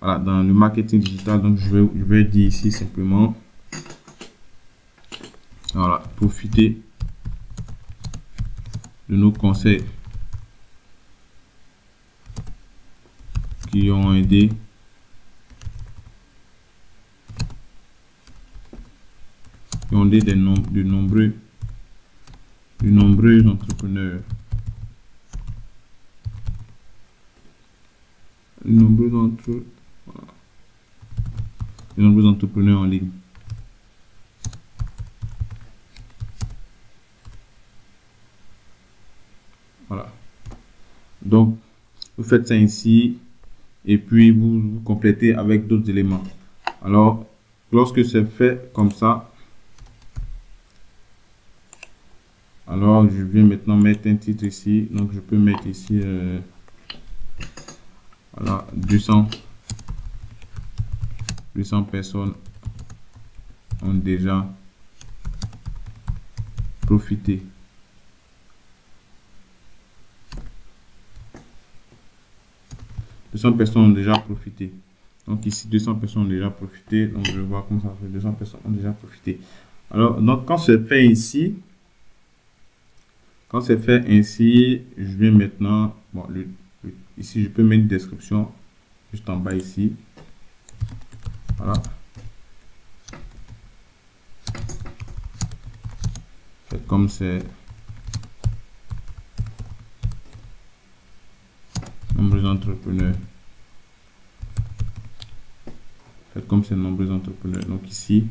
dans le marketing digital. Donc je vais dire ici simplement, voilà, profitez de nos conseils qui ont aidé qui ont de nombreux entrepreneurs. De nombreux entrepreneurs en ligne. Voilà. Donc, vous faites ça ainsi et puis vous complétez avec d'autres éléments. Alors, lorsque c'est fait comme ça, alors je viens maintenant mettre un titre ici. Donc, je peux mettre ici voilà, 200 personnes ont déjà profité. Personnes ont déjà profité. Donc ici, 200 personnes ont déjà profité. Donc je vois comment ça fait. 200 personnes ont déjà profité. Alors, donc quand c'est fait ici, je viens maintenant, bon, ici, je peux mettre une description juste en bas ici. Voilà. Faites comme c'est nombreux entrepreneurs. Faites comme c'est nombreux entrepreneurs. Donc ici,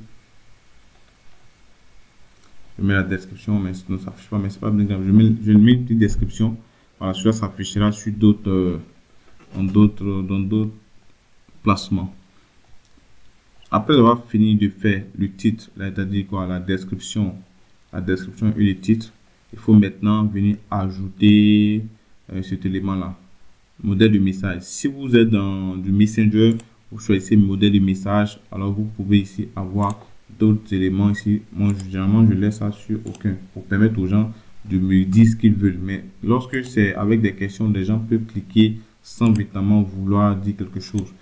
je mets la description, mais sinon ça s'affiche pas, mais c'est pas bien grave. Je mets une petite description. Voilà, celui-là s'affichera sur d'autres dans d'autres placements. Après avoir fini de faire le titre, c'est-à-dire quoi, la description et le titre, il faut maintenant venir ajouter cet élément-là. Modèle de message. Si vous êtes dans du Messenger, vous choisissez modèle de message. Alors vous pouvez ici avoir d'autres éléments ici. Moi, généralement, je laisse ça sur aucun pour permettre aux gens de me dire ce qu'ils veulent. Mais lorsque c'est avec des questions, les gens peuvent cliquer sans véritablement vouloir dire quelque chose.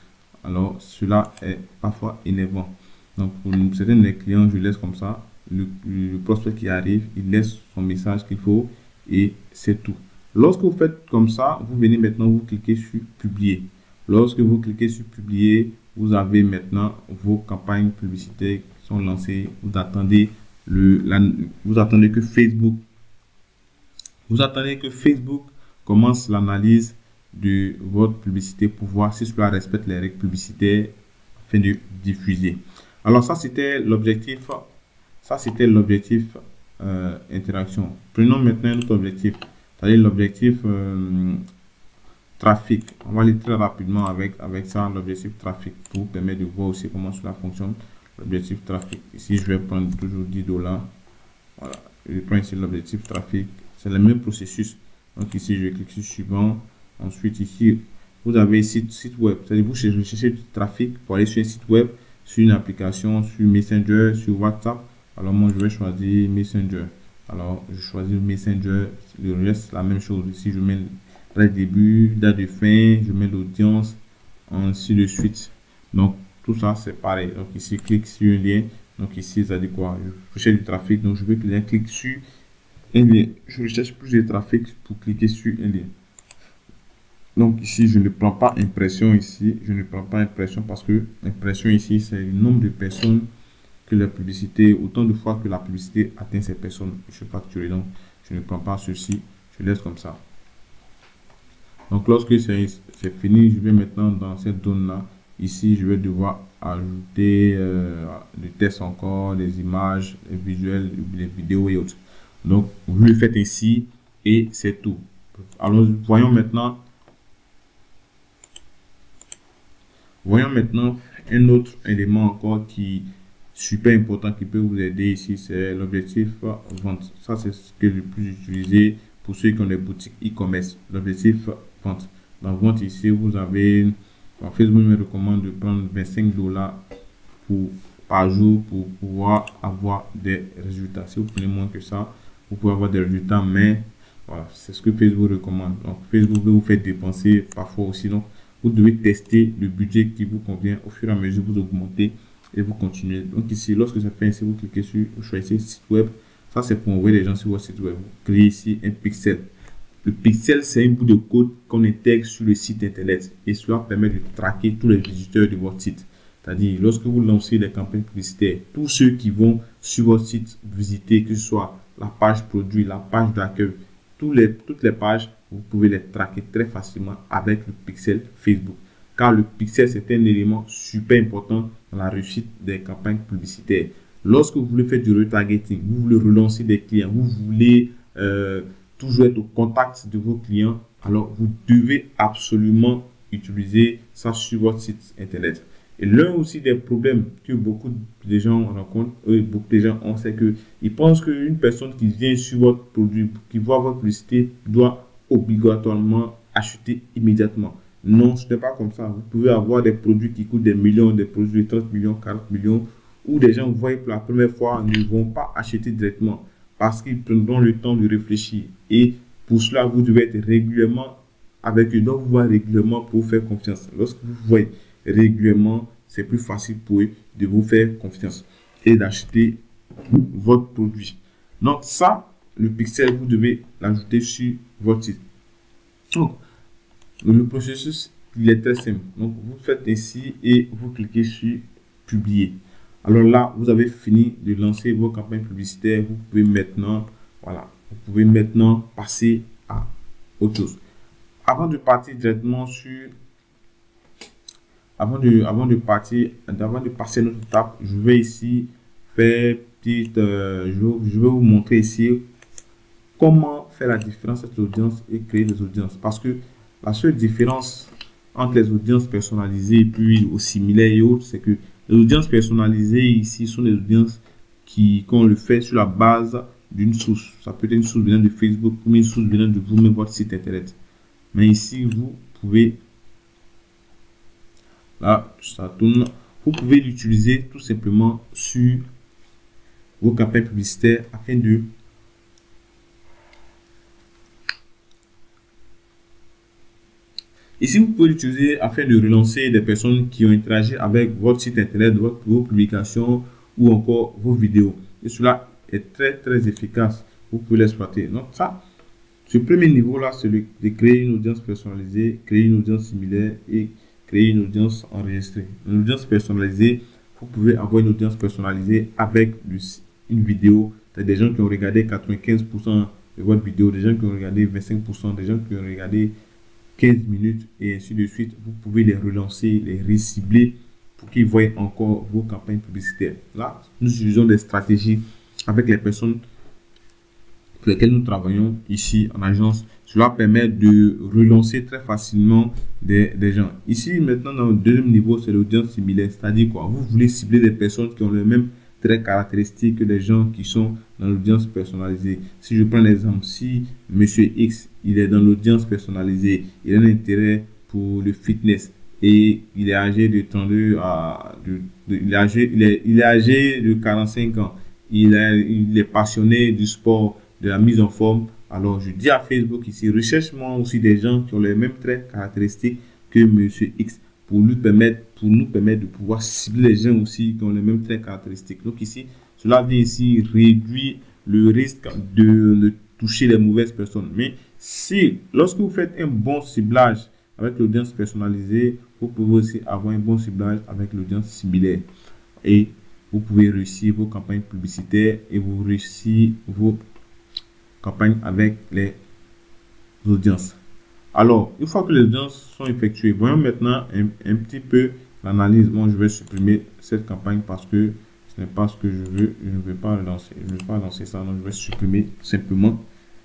Alors, cela est parfois énervant. Donc, pour certains de mes clients, je laisse comme ça. Le prospect qui arrive, il laisse son message qu'il faut et c'est tout. Lorsque vous faites comme ça, vous venez maintenant, vous cliquez sur publier. Lorsque vous cliquez sur publier, vous avez maintenant vos campagnes publicitaires qui sont lancées. Vous attendez que Facebook commence l'analyse de votre publicité pour voir si cela respecte les règles publicitaires afin de diffuser. Alors ça c'était l'objectif. Interaction. Prenons maintenant notre objectif. C'est-à-dire l'objectif trafic. On va aller très rapidement avec ça, l'objectif trafic, pour permettre de voir aussi comment cela fonctionne. L'objectif trafic. Ici, je vais prendre toujours $10. Voilà. Je prends ici l'objectif trafic. C'est le même processus. Donc ici, je clique sur suivant. Ensuite, ici, vous avez site web. C'est-à-dire vous cherchez du trafic pour aller sur un site web, sur une application, sur Messenger, sur WhatsApp. Alors moi, je vais choisir Messenger. Alors, je choisis Messenger. Le reste, la même chose. Ici, je mets le début, date de fin, je mets l'audience, ainsi de suite. Donc, tout ça, c'est pareil. Donc, ici, clique sur un lien. Donc, ici, ça dit quoi? Je cherche du trafic. Donc, je veux que les gens cliquent sur un lien. Je recherche plus de trafic pour cliquer sur un lien. Donc, ici, je ne prends pas impression ici. Je ne prends pas impression parce que impression ici, c'est le nombre de personnes que la publicité, autant de fois que la publicité atteint ces personnes, je suis facturé. Donc, je ne prends pas ceci, je laisse comme ça. Donc, lorsque c'est fini, je vais maintenant dans cette zone-là. Ici, je vais devoir ajouter des tests encore, des images, les visuels, les vidéos et autres. Donc, vous le faites ici et c'est tout. Alors, voyons maintenant un autre élément encore qui super important qui peut vous aider ici, c'est l'objectif vente. Ça, c'est ce que le plus utilisé pour ceux qui ont des boutiques e-commerce. L'objectif vente. Dans vente ici, vous avez, Facebook me recommande de prendre $25 par jour pour pouvoir avoir des résultats. Si vous prenez moins que ça, vous pouvez avoir des résultats, mais voilà, c'est ce que Facebook recommande. Donc, Facebook veut vous faire dépenser parfois aussi. Donc, vous devez tester le budget qui vous convient. Au fur et à mesure, vous augmentez et vous continuez. Donc ici, lorsque ça fait ainsi, vous cliquez sur, vous choisissez site web. Ça, c'est pour envoyer les gens sur votre site web. Vous créez ici un pixel. Le pixel, c'est un bout de code qu'on intègre sur le site internet et cela permet de traquer tous les visiteurs de votre site. C'est-à-dire, lorsque vous lancez des campagnes publicitaires, tous ceux qui vont sur votre site visiter, que ce soit la page produit, la page d'accueil, toutes les pages, vous pouvez les traquer très facilement avec le pixel Facebook. Car le pixel, c'est un élément super important dans la réussite des campagnes publicitaires. Lorsque vous voulez faire du retargeting, vous voulez relancer des clients, vous voulez toujours être au contact de vos clients, alors vous devez absolument utiliser ça sur votre site internet. Et l'un aussi des problèmes que beaucoup de gens rencontrent, beaucoup de gens ont, c'est qu'ils pensent qu'une personne qui vient sur votre produit, qui voit votre publicité, doit obligatoirement acheter immédiatement. Non, ce n'est pas comme ça. Vous pouvez avoir des produits qui coûtent des millions, des produits de 30 millions, 40 millions, où des gens, vous voyez, pour la première fois, ne vont pas acheter directement parce qu'ils prendront le temps de réfléchir. Et pour cela, vous devez être régulièrement avec eux. Donc, vous voyez régulièrement pour vous faire confiance. Lorsque vous voyez régulièrement, c'est plus facile pour eux de vous faire confiance et d'acheter votre produit. Donc, ça, le pixel, vous devez l'ajouter sur votre site. Donc, le processus, il est très simple. Donc, vous faites ici et vous cliquez sur publier. Alors là, vous avez fini de lancer vos campagnes publicitaires. Vous pouvez maintenant, voilà, vous pouvez maintenant passer à autre chose. Avant de partir directement sur, avant de passer à notre étape, je vais ici faire petite, je vais vous montrer ici comment faire la différence entre l'audience et créer des audiences. Parce que la seule différence entre les audiences personnalisées et puis aux similaires et autres, c'est que les audiences personnalisées ici sont des audiences qu'on le fait sur la base d'une source. Ça peut être une source venant de Facebook ou une source venant de vous-même, votre site internet. Mais ici, vous pouvez, là, ça tourne, vous pouvez l'utiliser tout simplement sur vos campagnes publicitaires afin de ici, vous pouvez l'utiliser afin de relancer des personnes qui ont interagi avec votre site internet, vos publications ou encore vos vidéos. Et cela est très, très efficace. Vous pouvez l'exploiter. Donc, ça, ce premier niveau-là, c'est de créer une audience personnalisée, créer une audience similaire et créer une audience enregistrée. Une audience personnalisée, vous pouvez avoir une audience personnalisée avec une vidéo. C'est des gens qui ont regardé 95% de votre vidéo, des gens qui ont regardé 25%, des gens qui ont regardé 15 minutes et ainsi de suite. Vous pouvez les relancer, les recibler pour qu'ils voient encore vos campagnes publicitaires. Là, nous utilisons des stratégies avec les personnes pour lesquelles nous travaillons ici en agence. Cela permet de relancer très facilement des gens. Ici, maintenant, dans le deuxième niveau, c'est l'audience similaire. C'est-à-dire quoi? Vous voulez cibler des personnes qui ont le même très caractéristiques que les gens qui sont dans l'audience personnalisée. Si je prends l'exemple, si Monsieur X, il est dans l'audience personnalisée, il a un intérêt pour le fitness et il est âgé de 32 à... il est âgé de 45 ans. Il est passionné du sport, de la mise en forme. Alors, je dis à Facebook ici, recherche-moi aussi des gens qui ont les mêmes traits caractéristiques que Monsieur X pour nous permettre de pouvoir cibler les gens aussi qui ont les mêmes traits caractéristiques. Donc ici, cela vient ici réduire le risque de toucher les mauvaises personnes. Mais si, lorsque vous faites un bon ciblage avec l'audience personnalisée, vous pouvez aussi avoir un bon ciblage avec l'audience similaire. Et vous pouvez réussir vos campagnes publicitaires et vous réussissez vos campagnes avec les audiences. Alors, une fois que les audiences sont effectuées, voyons maintenant un petit peu l'analyse. Moi, je vais supprimer cette campagne parce que ce n'est pas ce que je veux. Je ne vais pas lancer. Je ne vais pas lancer ça. Donc, je vais supprimer simplement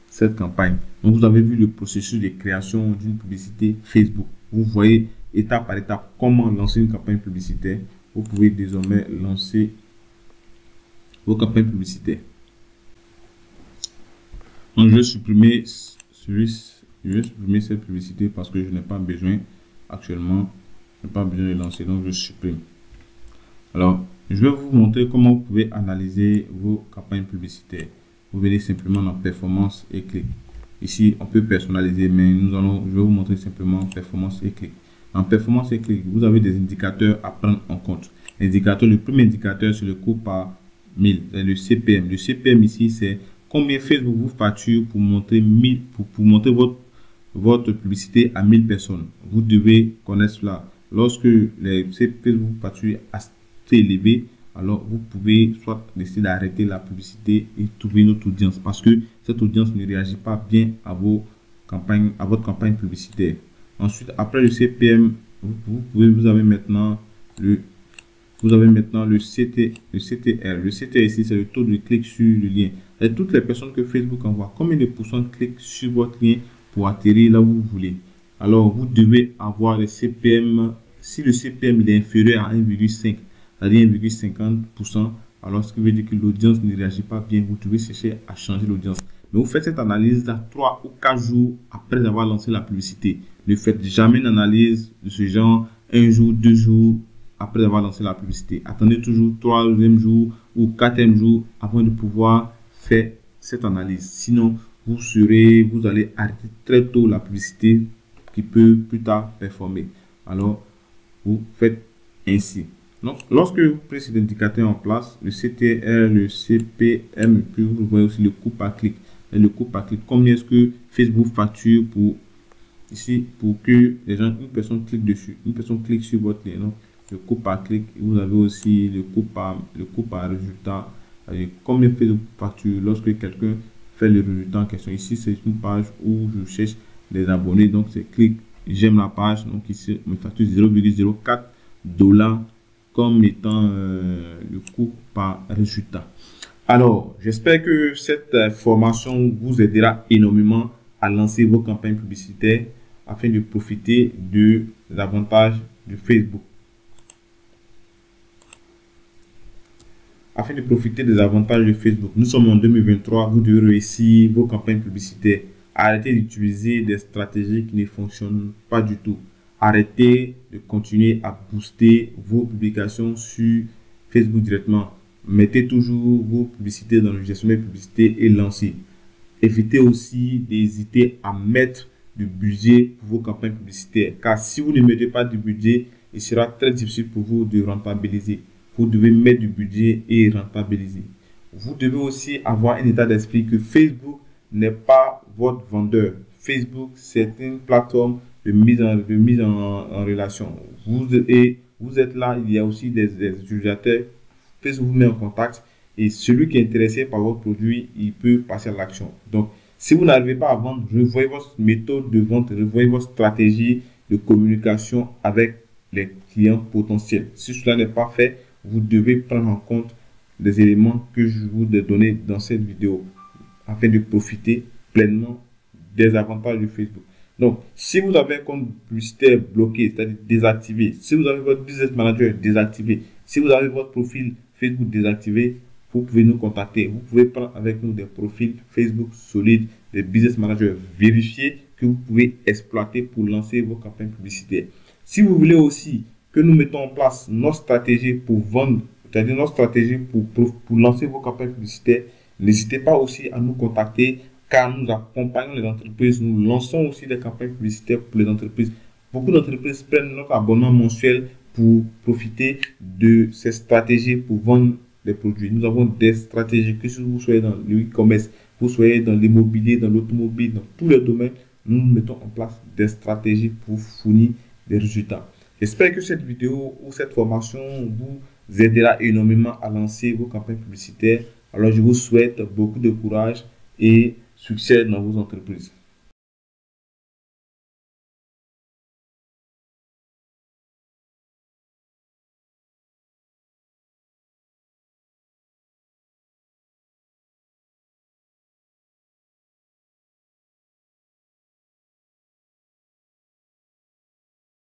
cette campagne. Donc, vous avez vu le processus de création d'une publicité Facebook. Vous voyez étape par étape comment lancer une campagne publicitaire. Vous pouvez désormais lancer vos campagnes publicitaires. Donc, je vais supprimer cette publicité parce que je n'ai pas besoin actuellement. Je n'ai pas besoin de lancer, donc je supprime. Alors, je vais vous montrer comment vous pouvez analyser vos campagnes publicitaires. Vous venez simplement dans performance et clic. Ici, on peut personnaliser, mais je vais vous montrer simplement performance et clic. En performance et clic, vous avez des indicateurs à prendre en compte. Le premier indicateur, c'est le coût par 1000, c'est le CPM. Le CPM ici, c'est combien Facebook vous facture pour montrer votre publicité à 1000 personnes. Vous devez connaître cela. lorsque ces Facebook facture assez élevé, alors vous pouvez soit décider d'arrêter la publicité et trouver une autre audience parce que cette audience ne réagit pas bien à vos campagnes, à votre campagne publicitaire. Ensuite, après le CPM, vous avez maintenant le CTR. Le CTR ici, c'est le taux de clic sur le lien. Et toutes les personnes que Facebook envoie, combien de pourcents cliquent sur votre lien pour atterrir là où vous voulez. Alors, vous devez avoir le CPM. Si le CPM il est inférieur à 1,5, c'est-à-dire 1,50%, alors ce qui veut dire que l'audience ne réagit pas bien, vous devez chercher à changer l'audience. Mais vous faites cette analyse là 3 ou 4 jours après avoir lancé la publicité. Ne faites jamais une analyse de ce genre un jour, 2 jours après avoir lancé la publicité. Attendez toujours 3e jour ou 4e jour avant de pouvoir faire cette analyse. Sinon, vous allez arrêter très tôt la publicité qui peut plus tard performer. Alors, vous faites ainsi. Donc, lorsque vous prenez cet indicateur en place, le CTR, le CPM, puis vous voyez aussi le coût par clic. Et le coût par clic, combien est-ce que Facebook facture pour ici pour que les gens, une personne clique dessus, une personne clique sur votre lien. Donc, le coût par clic, vous avez aussi le coût par résultat. Combien Facebook facture lorsque quelqu'un fait le résultat en question. Ici, c'est une page où je cherche les abonnés. Donc, c'est clic, j'aime la page. Donc, ici, on me facture 0,04 $ comme étant le coût par résultat. Alors, j'espère que cette formation vous aidera énormément à lancer vos campagnes publicitaires afin de profiter de l'avantage de Facebook. Afin de profiter des avantages de Facebook, nous sommes en 2023, vous devez réussir vos campagnes publicitaires. Arrêtez d'utiliser des stratégies qui ne fonctionnent pas du tout. Arrêtez de continuer à booster vos publications sur Facebook directement. Mettez toujours vos publicités dans le gestionnaire publicité et lancez. Évitez aussi d'hésiter à mettre du budget pour vos campagnes publicitaires. Car si vous ne mettez pas du budget, il sera très difficile pour vous de rentabiliser. Vous devez mettre du budget et rentabiliser. Vous devez aussi avoir un état d'esprit que Facebook n'est pas votre vendeur. Facebook, c'est une plateforme de mise en relation. Vous êtes là, il y a aussi des utilisateurs. Facebook vous met en contact et celui qui est intéressé par votre produit, il peut passer à l'action. Donc, si vous n'arrivez pas à vendre, revoyez votre méthode de vente, revoyez votre stratégie de communication avec les clients potentiels. Si cela n'est pas fait, vous devez prendre en compte les éléments que je vous ai donnés dans cette vidéo afin de profiter pleinement des avantages de Facebook. Donc, si vous avez un compte publicitaire bloqué, c'est-à-dire désactivé, si vous avez votre business manager désactivé, si vous avez votre profil Facebook désactivé, vous pouvez nous contacter. Vous pouvez prendre avec nous des profils Facebook solides, des business managers vérifiés que vous pouvez exploiter pour lancer vos campagnes publicitaires. Si vous voulez aussi que nous mettons en place notre stratégie pour vendre, c'est-à-dire notre stratégie pour lancer vos campagnes publicitaires, n'hésitez pas aussi à nous contacter car nous accompagnons les entreprises. Nous lançons aussi des campagnes publicitaires pour les entreprises. Beaucoup d'entreprises prennent notre abonnement mensuel pour profiter de ces stratégies pour vendre des produits. Nous avons des stratégies, que si vous soyez dans le e-commerce, vous soyez dans l'immobilier, dans l'automobile, dans tous les domaines, nous mettons en place des stratégies pour fournir des résultats. J'espère que cette vidéo ou cette formation vous aidera énormément à lancer vos campagnes publicitaires. Alors, je vous souhaite beaucoup de courage et succès dans vos entreprises.